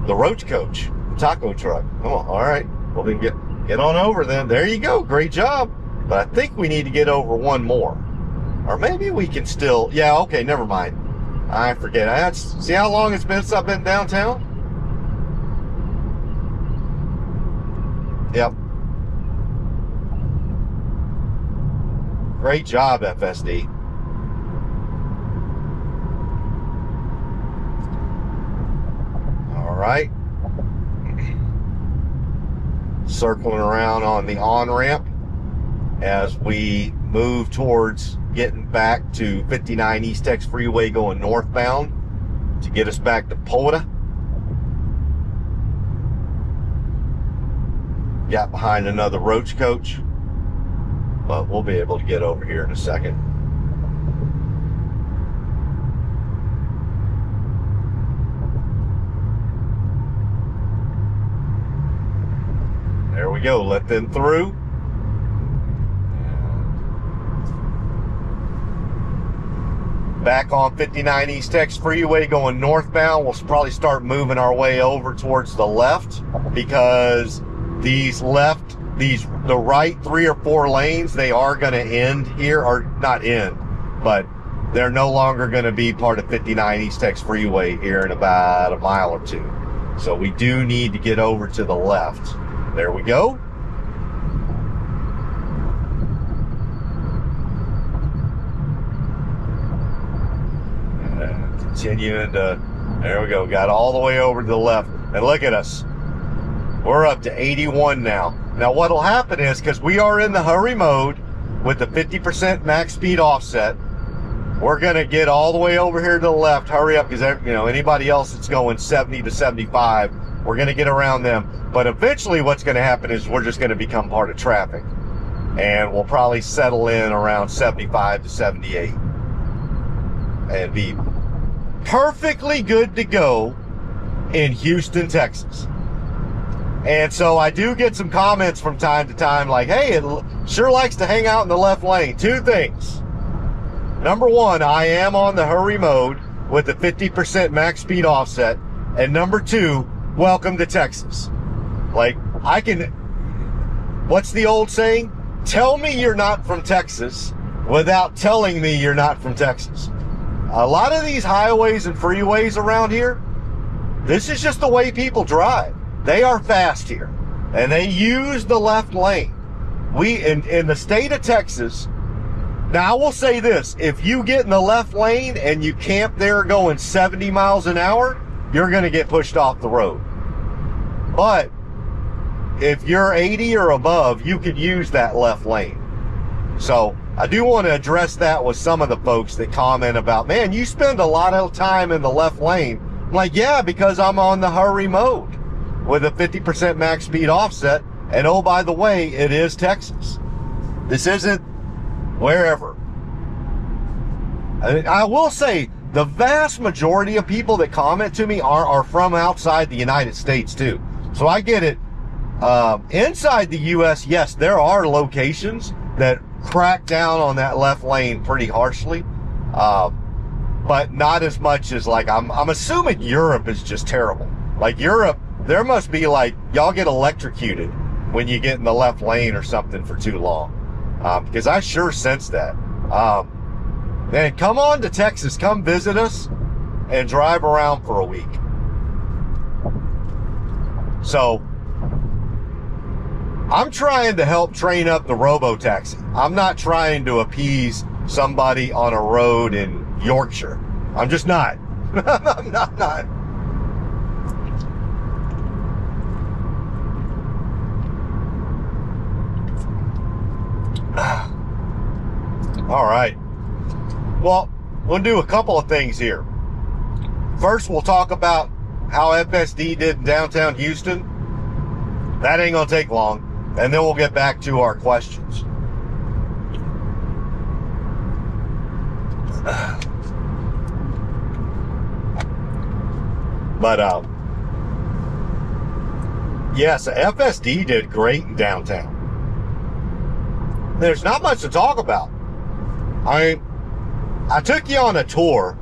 the roach coach, the taco truck. Oh, all right. Well, then get on over then. There you go. Great job. But I think we need to get over one more. Or maybe we can still... Yeah, okay, never mind. I forget. See how long it's been since I've been downtown? Yep. Great job, FSD. All right. Circling around on the on-ramp as we move towards getting back to 59 East Tex Freeway going northbound to get us back to Poda. Got behind another roach coach, but we'll be able to get over here in a second. There we go, let them through. Back on 59 East Tex Freeway going northbound, we'll probably start moving our way over towards the left, because the right 3 or 4 lanes, they are going to end here, or not end, but they're no longer going to be part of 59 East Tex Freeway here in about a mile or 2. So we do need to get over to the left. There we go. And continuing to, there we go, got all the way over to the left. And look at us. We're up to 81 now. Now what'll happen is, because we are in the hurry mode with the 50% max speed offset, we're gonna get all the way over here to the left. Hurry up, because anybody else that's going 70 to 75, we're gonna get around them. But eventually what's gonna happen is we're just gonna become part of traffic. And we'll probably settle in around 75 to 78. And be perfectly good to go in Houston, Texas. And so I do get some comments from time to time like, hey, it sure likes to hang out in the left lane. 2 things. Number 1, I am on the hurry mode with the 50% max speed offset. And number 2, welcome to Texas. Like, what's the old saying? Tell me you're not from Texas without telling me you're not from Texas. A lot of these highways and freeways around here, this is just the way people drive. They are fast here, and they use the left lane. We, in the state of Texas, now I will say this, if you get in the left lane and you camp there going 70 miles an hour, you're gonna get pushed off the road. But if you're 80 or above, you could use that left lane. So I do want to address that with some of the folks that comment about, man, you spend a lot of time in the left lane. I'm like, yeah, because I'm on the hurry mode with a 50% max speed offset. And oh, by the way, it is Texas. This isn't wherever. I will say the vast majority of people that comment to me are from outside the United States too. So I get it. Inside the U.S., yes, there are locations that crack down on that left lane pretty harshly. But not as much as, like, I'm assuming Europe is just terrible. Like Europe, there must be like, y'all get electrocuted when you get in the left lane or something for too long. Because I sure sense that. Man, come on to Texas, come visit us and drive around for a week. So I'm trying to help train up the robo-taxi. I'm not trying to appease somebody on a road in Yorkshire. I'm just not. I'm not. All right. Well, we'll do a couple of things here. First, we'll talk about how FSD did in downtown Houston. That ain't gonna take long. And then we'll get back to our questions. But yes, FSD did great in downtown. There's not much to talk about. I took you on a tour,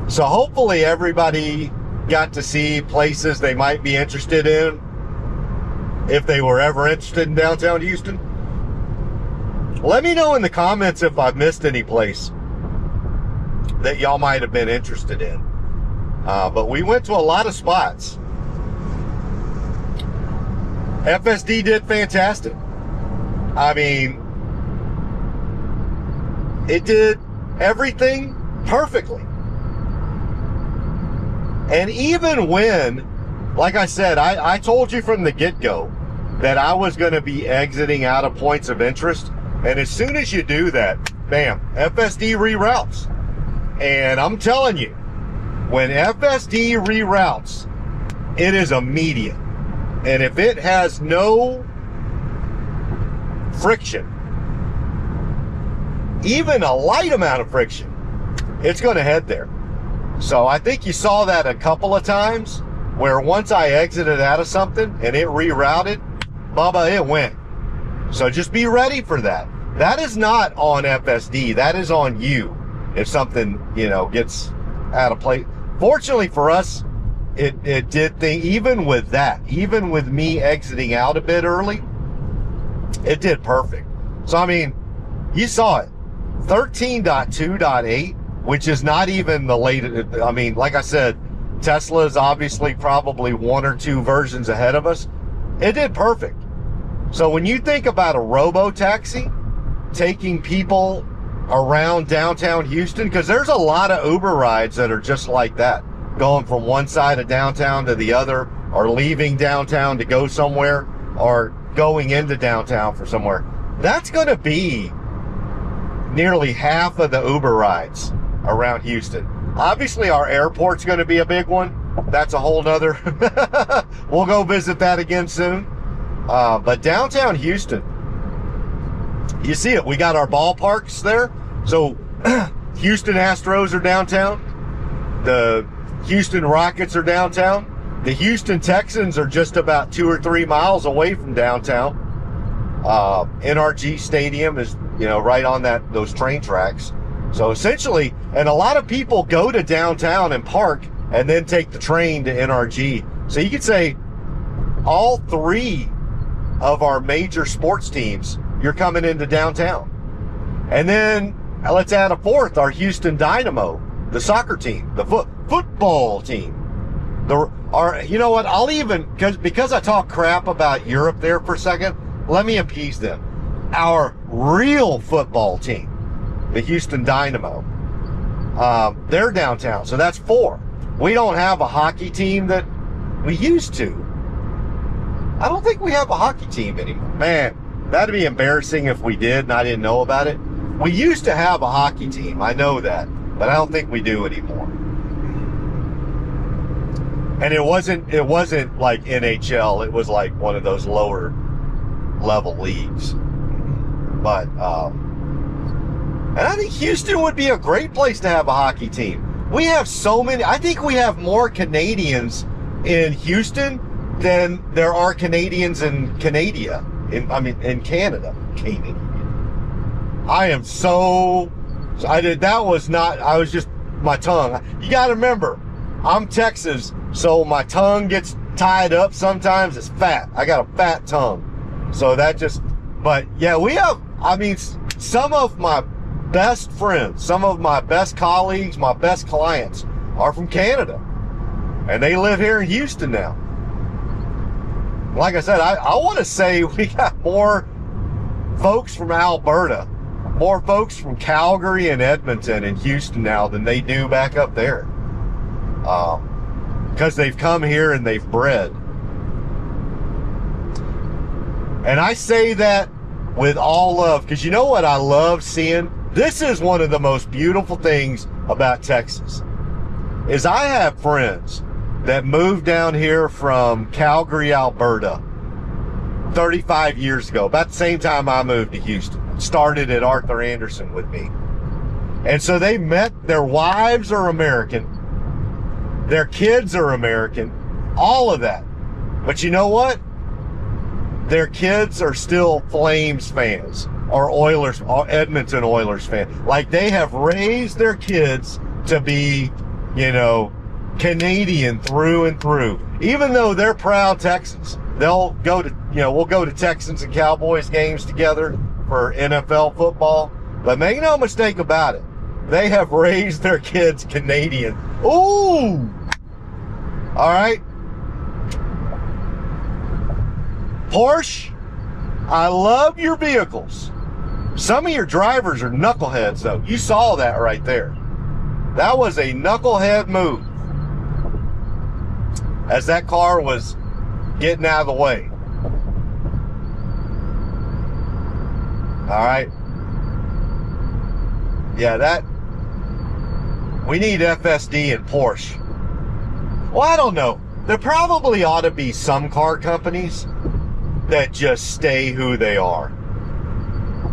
so hopefully everybody got to see places they might be interested in if they were ever interested in downtown Houston. Let me know in the comments if I've missed any place that y'all might have been interested in. But we went to a lot of spots. FSD did fantastic. I mean, it did everything perfectly. And even when, like I said, I told you from the get-go that I was going to be exiting out of points of interest. And as soon as you do that, bam, FSD reroutes. And I'm telling you, when FSD reroutes, it is immediate. And if it has no friction, even a light amount of friction, it's going to head there. So I think you saw that a couple of times where once I exited out of something and it rerouted, Bubba, it went. So just be ready for that. That is not on FSD. That is on you if something, gets out of place. Fortunately for us, it did thing, even with that, even with me exiting out a bit early, it did perfect. So, I mean, you saw it. 13.2.8, which is not even the latest. I mean, like I said, Tesla is obviously probably one or two versions ahead of us. It did perfect. So when you think about a robo-taxi taking people around downtown Houston, because there's a lot of Uber rides that are just like that, going from one side of downtown to the other, or leaving downtown to go somewhere, or going into downtown for somewhere. That's going to be nearly half of the Uber rides around Houston. Obviously, our airport's going to be a big one. That's a whole nother. We'll go visit that again soon. But downtown Houston, you see it. We got our ballparks there. So Houston Astros are downtown. The Houston Rockets are downtown. The Houston Texans are just about 2 or 3 miles away from downtown. NRG Stadium is, right on those train tracks. So essentially, and a lot of people go to downtown and park and then take the train to NRG. So you could say all three of our major sports teams, you're coming into downtown. And then let's add a fourth, our Houston Dynamo, the soccer team, the football team. You know what? I'll even, because I talk crap about Europe there for a second, let me appease them. Our real football team, the Houston Dynamo, they're downtown. So that's 4. We don't have a hockey team that we used to. I don't think we have a hockey team anymore. Man, that'd be embarrassing if we did and I didn't know about it. We used to have a hockey team. I know that, but I don't think we do anymore. And it wasn't like NHL. It was like one of those lower level leagues. But, and I think Houston would be a great place to have a hockey team. We have so many. I think we have more Canadians in Houston than there are Canadians in Canada. In Canada. I am so. That was not. I was just my tongue. You got to remember, I'm Texas, so my tongue gets tied up sometimes. It's fat. I got a fat tongue, so that just. But yeah, we have. I mean, some of my best friends, some of my best colleagues, my best clients are from Canada, and they live here in Houston now. Like I said, I want to say we got more folks from Alberta, more folks from Calgary and Edmonton and Houston now than they do back up there. Because they've come here and they've bred. And I say that with all love, because you know what I love seeing This is one of the most beautiful things about Texas, is I have friends that moved down here from Calgary, Alberta, 35 years ago, about the same time I moved to Houston. Started at Arthur Anderson with me. And so they met, their wives are American, their kids are American, all of that. But you know what? Their kids are still Flames fans, or Oilers, or Edmonton Oilers fans. Like, they have raised their kids to be, you know, Canadian through and through. Even though they're proud Texans, they'll go to, you know, we'll go to Texans and Cowboys games together for NFL football. But make no mistake about it, they have raised their kids Canadian. Ooh! All right. Porsche, I love your vehicles. Some of your drivers are knuckleheads, though. You saw that right there. That was a knucklehead move as that car was getting out of the way. All right. Yeah, that, we need FSD and Porsche. Well, I don't know. There probably ought to be some car companies that just stay who they are.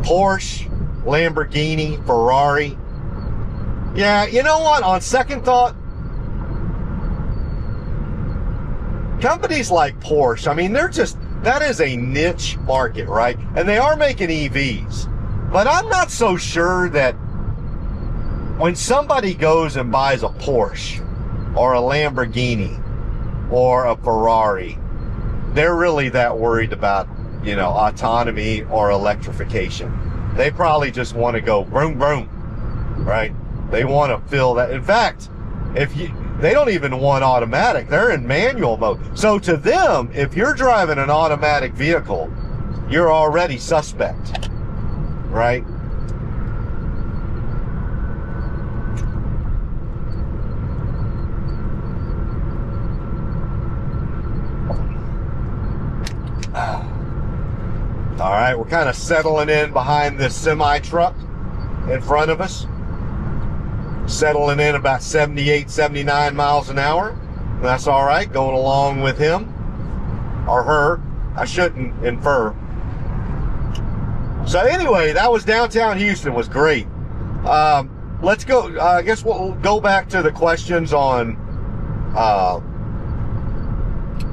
Porsche, Lamborghini, Ferrari. Yeah, you know what? On second thought, companies like Porsche, I mean, they're just, that is a niche market, right? And they are making EVs. But I'm not so sure that when somebody goes and buys a Porsche or a Lamborghini or a Ferrari, they're really that worried about, you know, autonomy or electrification. They probably just want to go vroom, vroom, right? They want to feel that. In fact, they don't even want automatic. They're in manual mode. So to them, if you're driving an automatic vehicle, you're already suspect, right? All right, we're kind of settling in behind this semi-truck in front of us. Settling in about 78, 79 miles an hour. That's all right, going along with him or her. I shouldn't infer. So anyway, that was downtown Houston. Was great. Let's go. I guess we'll go back to the questions on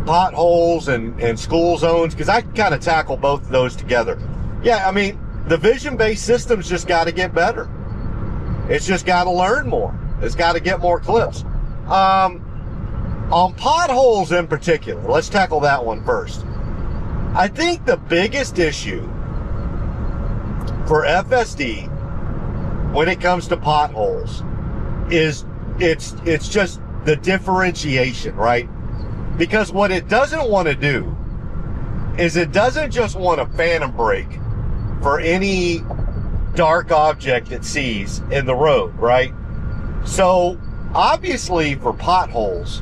potholes and school zones, because I kind of tackle both of those together. Yeah, I mean, the vision-based system's just got to get better. It's just got to learn more. It's got to get more clips. On potholes in particular, let's tackle that one first. I think the biggest issue for FSD when it comes to potholes is it's just the differentiation, right? Because what it doesn't want to do is it doesn't just want to phantom brake for any dark object it sees in the road, right? So obviously for potholes,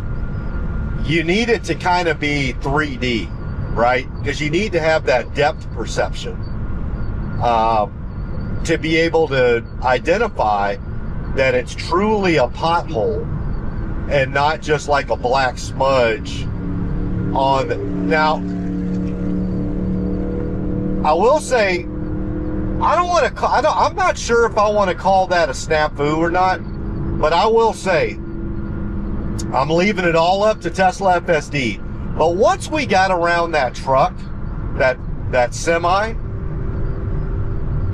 you need it to kind of be 3D, right? Because you need to have that depth perception to be able to identify that it's truly a pothole and not just like a black smudge on the, now I will say I'm not sure if I want to call that a snafu or not, but I will say I'm leaving it all up to Tesla FSD. But once we got around that truck, that semi,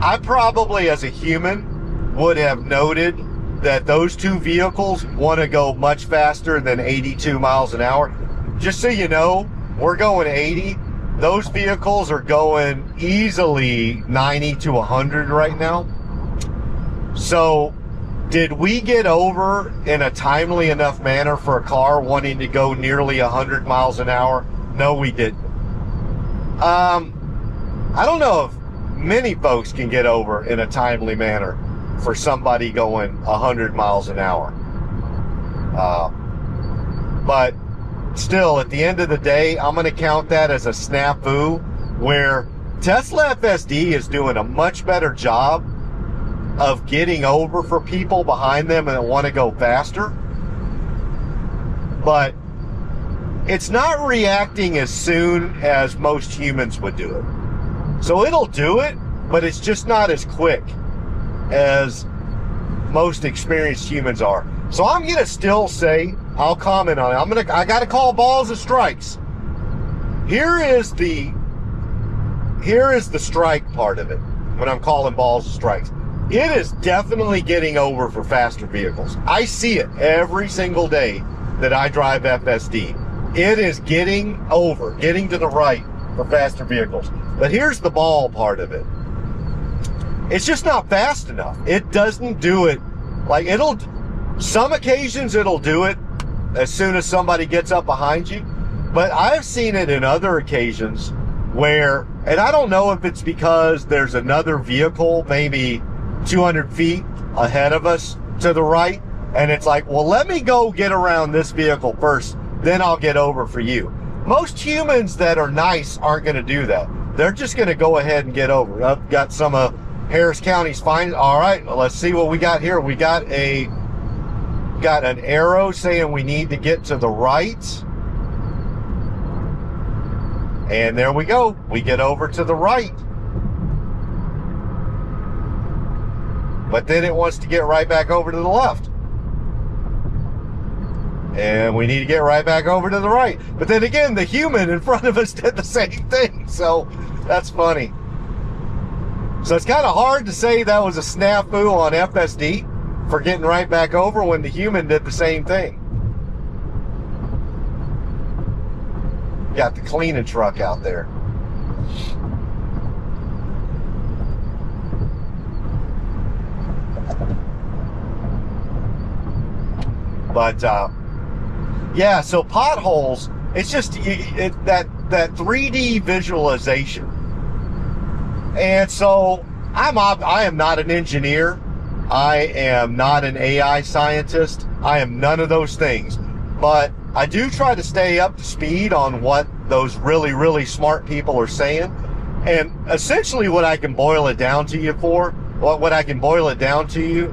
I probably as a human would have noted that those two vehicles want to go much faster than 82 miles an hour. Just so you know, we're going 80. Those vehicles are going easily 90 to 100 right now. So did we get over in a timely enough manner for a car wanting to go nearly 100 miles an hour? No, we didn't. I don't know if many folks can get over in a timely manner for somebody going 100 miles an hour. But still, at the end of the day, I'm going to count that as a snafu, where Tesla FSD is doing a much better job of getting over for people behind them and want to go faster, but it's not reacting as soon as most humans would do it. So it'll do it, but it's just not as quick as most experienced humans are. So I'm gonna still say, I'll comment on it. I gotta call balls and strikes. Here is the strike part of it when I'm calling balls and strikes. It is definitely getting over for faster vehicles. I see it every single day that I drive FSD. It is getting over, getting to the right for faster vehicles. But here's the ball part of it. It's just not fast enough. It doesn't do it. Like some occasions it'll do it as soon as somebody gets up behind you. But I've seen it in other occasions where, and I don't know if it's because there's another vehicle maybe 200 feet ahead of us to the right, and it's like, well, let me go get around this vehicle first, then I'll get over for you. Most humans that are nice aren't going to do that. They're just going to go ahead and get over. I've got some of Harris County's fine. All right, well, let's see what we got here. We got an arrow saying we need to get to the right. And there we go. We get over to the right. But then it wants to get right back over to the left. And we need to get right back over to the right. But then again, the human in front of us did the same thing. So that's funny. So it's kind of hard to say that was a snafu on FSD for getting right back over when the human did the same thing. Got the cleaning truck out there. But yeah, so potholes, it's just that 3D visualization. And so I am not an engineer. I am not an AI scientist. I am none of those things. But I do try to stay up to speed on what those really, really smart people are saying. And essentially what I can boil it down to you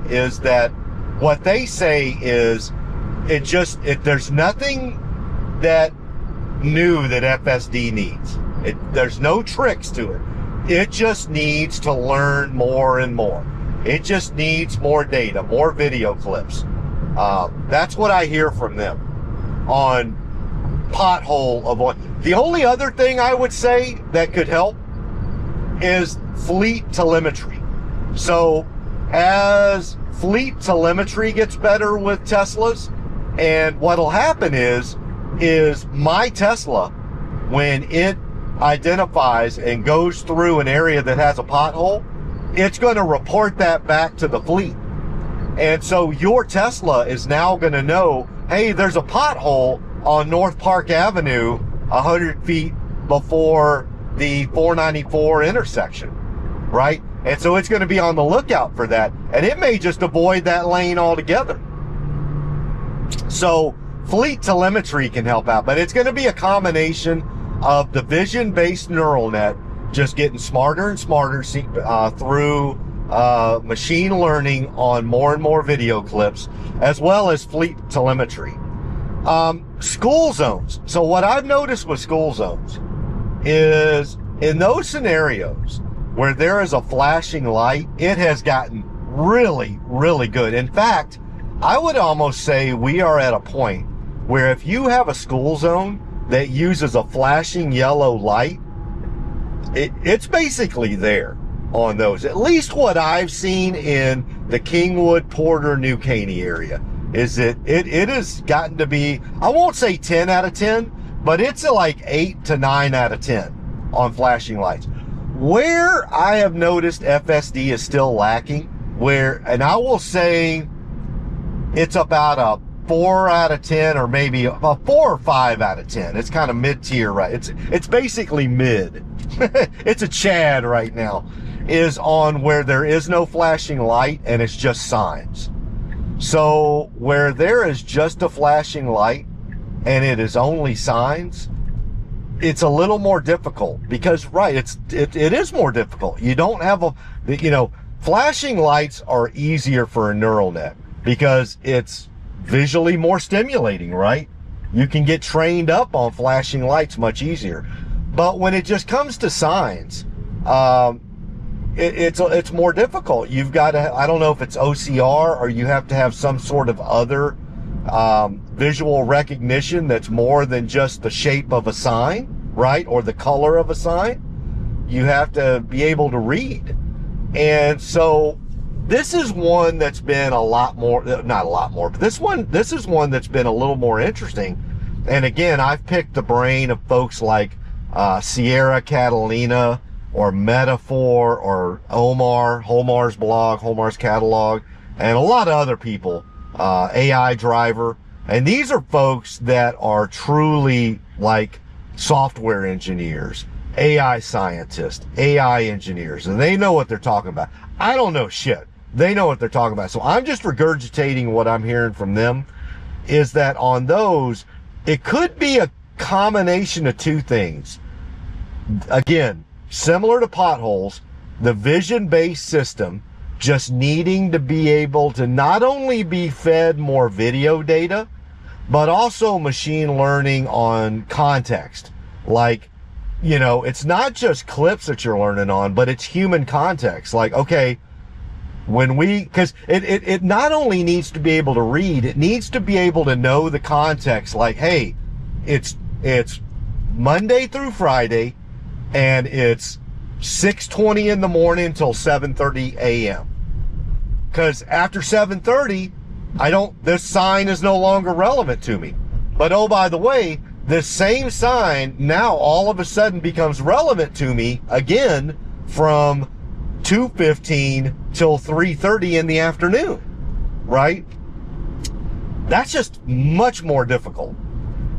is that what they say is there's nothing that new that FSD needs. There's no tricks to it. It just needs to learn more and more. It just needs more data, more video clips. That's what I hear from them on pothole avoid. The only other thing I would say that could help is fleet telemetry. So as fleet telemetry gets better with Teslas, and what'll happen is my Tesla, when it identifies and goes through an area that has a pothole, it's going to report that back to the fleet. And so your Tesla is now going to know, hey, there's a pothole on North Park Avenue 100 feet before the 494 intersection, right? And so it's going to be on the lookout for that, and it may just avoid that lane altogether. So fleet telemetry can help out, but it's going to be a combination of the vision-based neural net just getting smarter and smarter through machine learning on more and more video clips, as well as fleet telemetry. School zones. So what I've noticed with school zones is in those scenarios where there is a flashing light, it has gotten really, really good. In fact, I would almost say we are at a point where if you have a school zone that uses a flashing yellow light, it's basically there on those. At least what I've seen in the Kingwood, Porter, New Caney area is that it has gotten to be, I won't say 10 out of 10, but it's like 8 to 9 out of 10 on flashing lights. Where I have noticed FSD is still lacking, and I will say it's about a 4 out of 10 or maybe a 4 or 5 out of 10. It's kind of mid-tier, right? It's basically mid. It's a Chad right now, is on where there is no flashing light and it's just signs. So where there is just a flashing light and it is only signs, it's a little more difficult because, right, it is more difficult. You don't have flashing lights are easier for a neural net because it's visually more stimulating, right? You can get trained up on flashing lights much easier. But when it just comes to signs, it's more difficult. You've got to, I don't know if it's OCR or you have to have some sort of other visual recognition that's more than just the shape of a sign, right? Or the color of a sign. You have to be able to read. And so this is one that's been a lot more, not a lot more, but this is one that's been a little more interesting. And again, I've picked the brain of folks like Sierra Catalina or Metaphor or Homar's blog, Homar's catalog, and a lot of other people, AI Driver. And these are folks that are truly like software engineers, AI scientists, AI engineers, and they know what they're talking about. I don't know shit. They know what they're talking about. So I'm just regurgitating what I'm hearing from them, is that on those, it could be a combination of two things. Again, similar to potholes, the vision-based system just needing to be able to not only be fed more video data, but also machine learning on context. Like, you know, it's not just clips that you're learning on, but it's human context. Like, okay, because it not only needs to be able to read, it needs to be able to know the context. Like, hey, it's Monday through Friday, and it's 6:20 in the morning till 7:30 a.m. Because after 7:30, this sign is no longer relevant to me. But oh, by the way, this same sign now all of a sudden becomes relevant to me again from 2:15 till 3:30 in the afternoon, right? That's just much more difficult.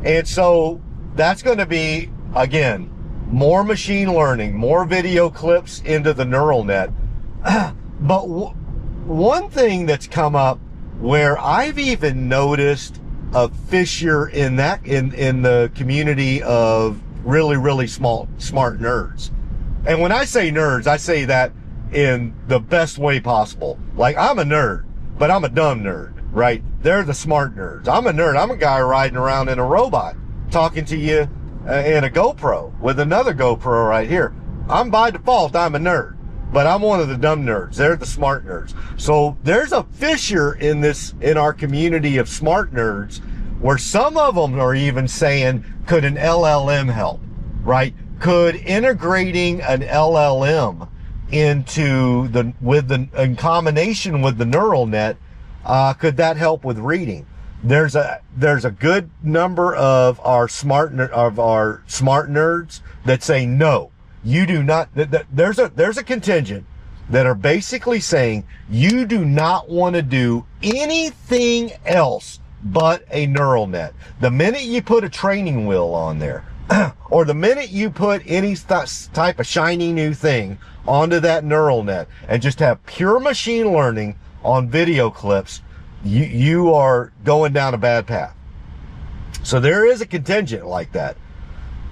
And so that's going to be, again, more machine learning, more video clips into the neural net. But one thing that's come up where I've even noticed a fissure in the community of really, really smart nerds. And when I say nerds, I say that in the best way possible. Like, I'm a nerd, but I'm a dumb nerd, right? They're the smart nerds. I'm a nerd. I'm a guy riding around in a robot talking to you in a GoPro with another GoPro right here. By default, I'm a nerd, but I'm one of the dumb nerds. They're the smart nerds. So there's a fissure in our community of smart nerds where some of them are even saying, could an LLM help, right? Could integrating an LLM in combination with the neural net, could that help with reading? There's a good number of our smart nerds that say no. You do not. There's a contingent that are basically saying you do not want to do anything else but a neural net. The minute you put a training wheel on there, or the minute you put any type of shiny new thing onto that neural net and just have pure machine learning on video clips, you are going down a bad path. So there is a contingent like that.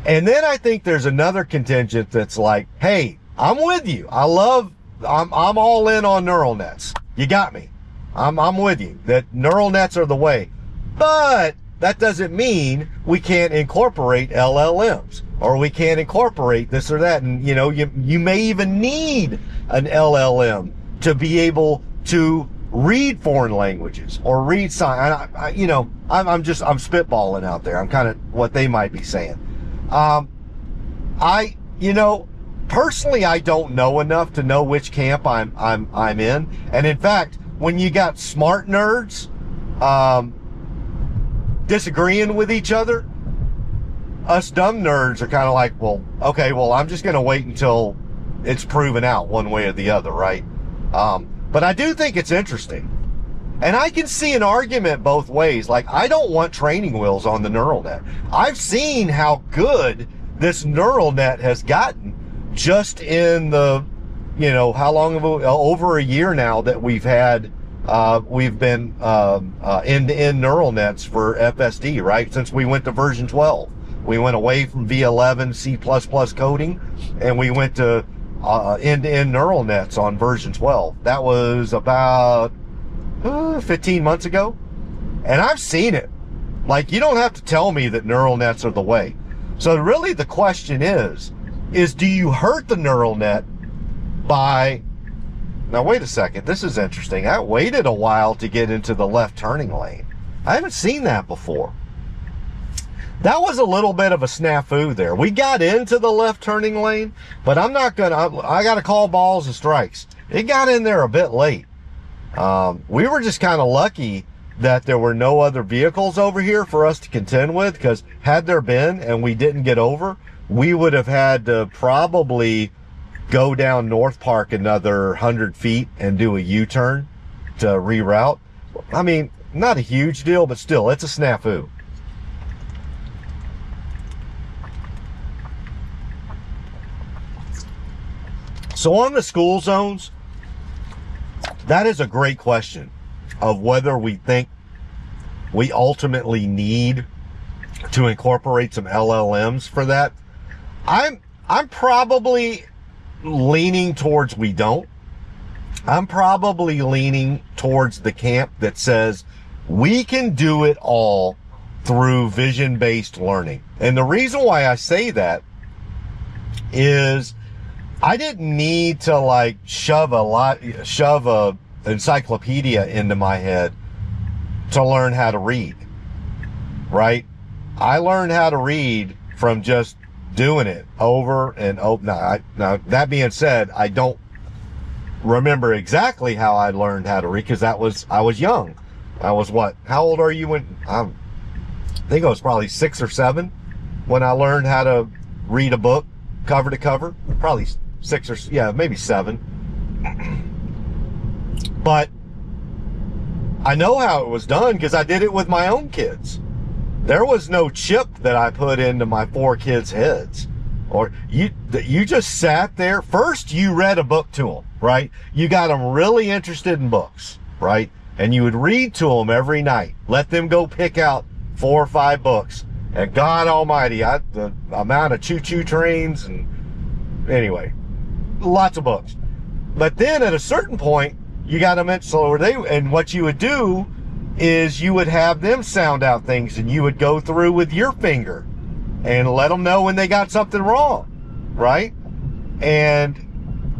And then I think there's another contingent that's like, hey, I'm with you. I'm all in on neural nets. You got me. I'm with you. That neural nets are the way. But that doesn't mean we can't incorporate LLMs, or we can't incorporate this or that. And, you know, you may even need an LLM to be able to read foreign languages or read sign. I'm spitballing out there. I'm kind of what they might be saying. Personally, I don't know enough to know which camp I'm in. And in fact, when you got smart nerds, disagreeing with each other, us dumb nerds are kind of like, well, okay, well, I'm just going to wait until it's proven out one way or the other, right? But I do think it's interesting. And I can see an argument both ways. Like, I don't want training wheels on the neural net. I've seen how good this neural net has gotten just in the, how long over a year now that we've been end-to-end neural nets for FSD, right? Since we went to version 12. We went away from V11 C++ coding, and we went to end-to-end neural nets on version 12. That was about 15 months ago. And I've seen it. Like, you don't have to tell me that neural nets are the way. So really the question is do you hurt the neural net by... Now, wait a second. This is interesting. I waited a while to get into the left turning lane. I haven't seen that before. That was a little bit of a snafu there. We got into the left turning lane, but I'm not going to... I got to call balls and strikes. It got in there a bit late. We were just kind of lucky that there were no other vehicles over here for us to contend with, because had there been and we didn't get over, we would have had to probably go down North Park another 100 feet and do a U-turn to reroute. I mean, not a huge deal, but still, it's a snafu. So on the school zones, that is a great question of whether we think we ultimately need to incorporate some LLMs for that. I'm probably leaning towards we don't. I'm probably leaning towards the camp that says we can do it all through vision-based learning. And the reason why I say that is I didn't need to like shove a encyclopedia into my head to learn how to read, right? I learned how to read from just doing it over and over. Now, that being said, I don't remember exactly how I learned how to read, because I was young. I was what? How old are you when? I think I was probably 6 or 7 when I learned how to read a book cover to cover. Probably 6 or, yeah, maybe 7. But I know how it was done because I did it with my own kids. There was no chip that I put into my 4 kids' heads. Or you just sat there. First, you read a book to them, right? You got them really interested in books, right? And you would read to them every night. Let them go pick out 4 or 5 books. And God Almighty, the amount of choo-choo trains and anyway, lots of books. But then at a certain point, you got them in, and what you would do is you would have them sound out things, and you would go through with your finger and let them know when they got something wrong, right? And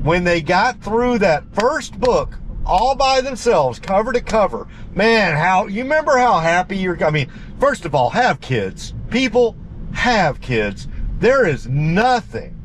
when they got through that first book all by themselves, cover to cover, man, you remember how happy I mean, first of all, have kids. People, have kids. There is nothing,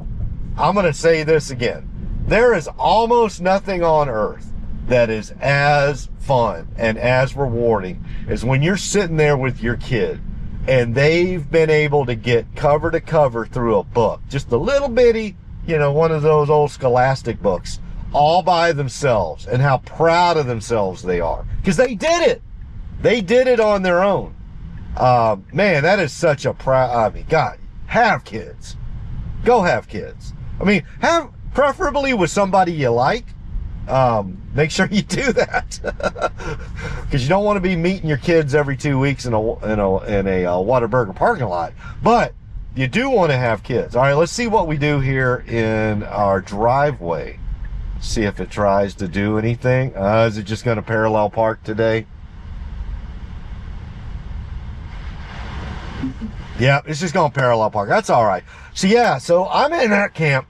I'm going to say this again, there is almost nothing on earth that is as fun and as rewarding as when you're sitting there with your kid and they've been able to get cover to cover through a book, just a little bitty, one of those old scholastic books, all by themselves, and how proud of themselves they are because they did it. They did it on their own. Man, that is such a God, have kids. Go have kids. I mean, preferably with somebody you like. Make sure you do that because you don't want to be meeting your kids every 2 weeks in a Whataburger parking lot, but you do want to have kids. All right, let's see what we do here in our driveway. See if it tries to do anything. Is it just going to parallel park today? Yeah, it's just going to parallel park. That's all right. So yeah, so I'm in that camp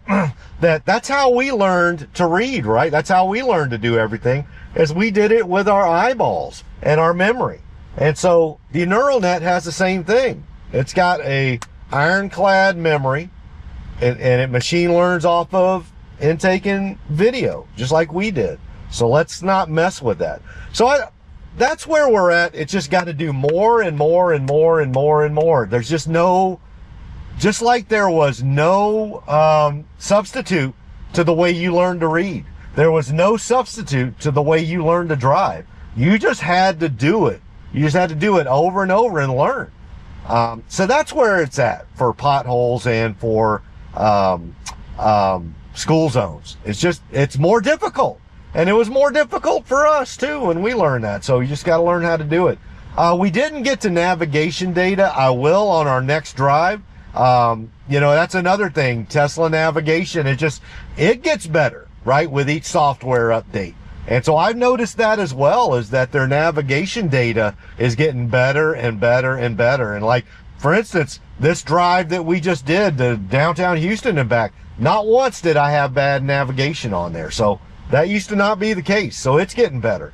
that's how we learned to read, right? That's how we learned to do everything, as we did it with our eyeballs and our memory. And so the neural net has the same thing. It's got a ironclad memory, and it machine learns off of intaking video, just like we did. So let's not mess with that. So that's where we're at. It's just got to do more and more and more and more and more. There's just just like there was no substitute to the way you learned to read. There was no substitute to the way you learned to drive. You just had to do it. You just had to do it over and over and learn. So that's where it's at for potholes and for school zones. It's more difficult. And it was more difficult for us too when we learned that. So you just got to learn how to do it. We didn't get to navigation data. I will on our next drive. You know, that's another thing. Tesla navigation, it gets better, right, with each software update. And so I've noticed that as well, is that their navigation data is getting better and better and better. And like, for instance, this drive that we just did to downtown Houston and back, not once did I have bad navigation on there. So that used to not be the case. So it's getting better.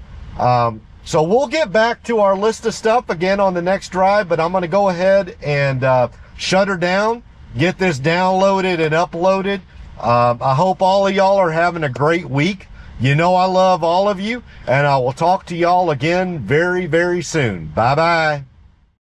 So we'll get back to our list of stuff again on the next drive, but I'm going to go ahead and shut her down, get this downloaded and uploaded. I hope all of y'all are having a great week. You know I love all of you, and I will talk to y'all again very, very soon. Bye-bye.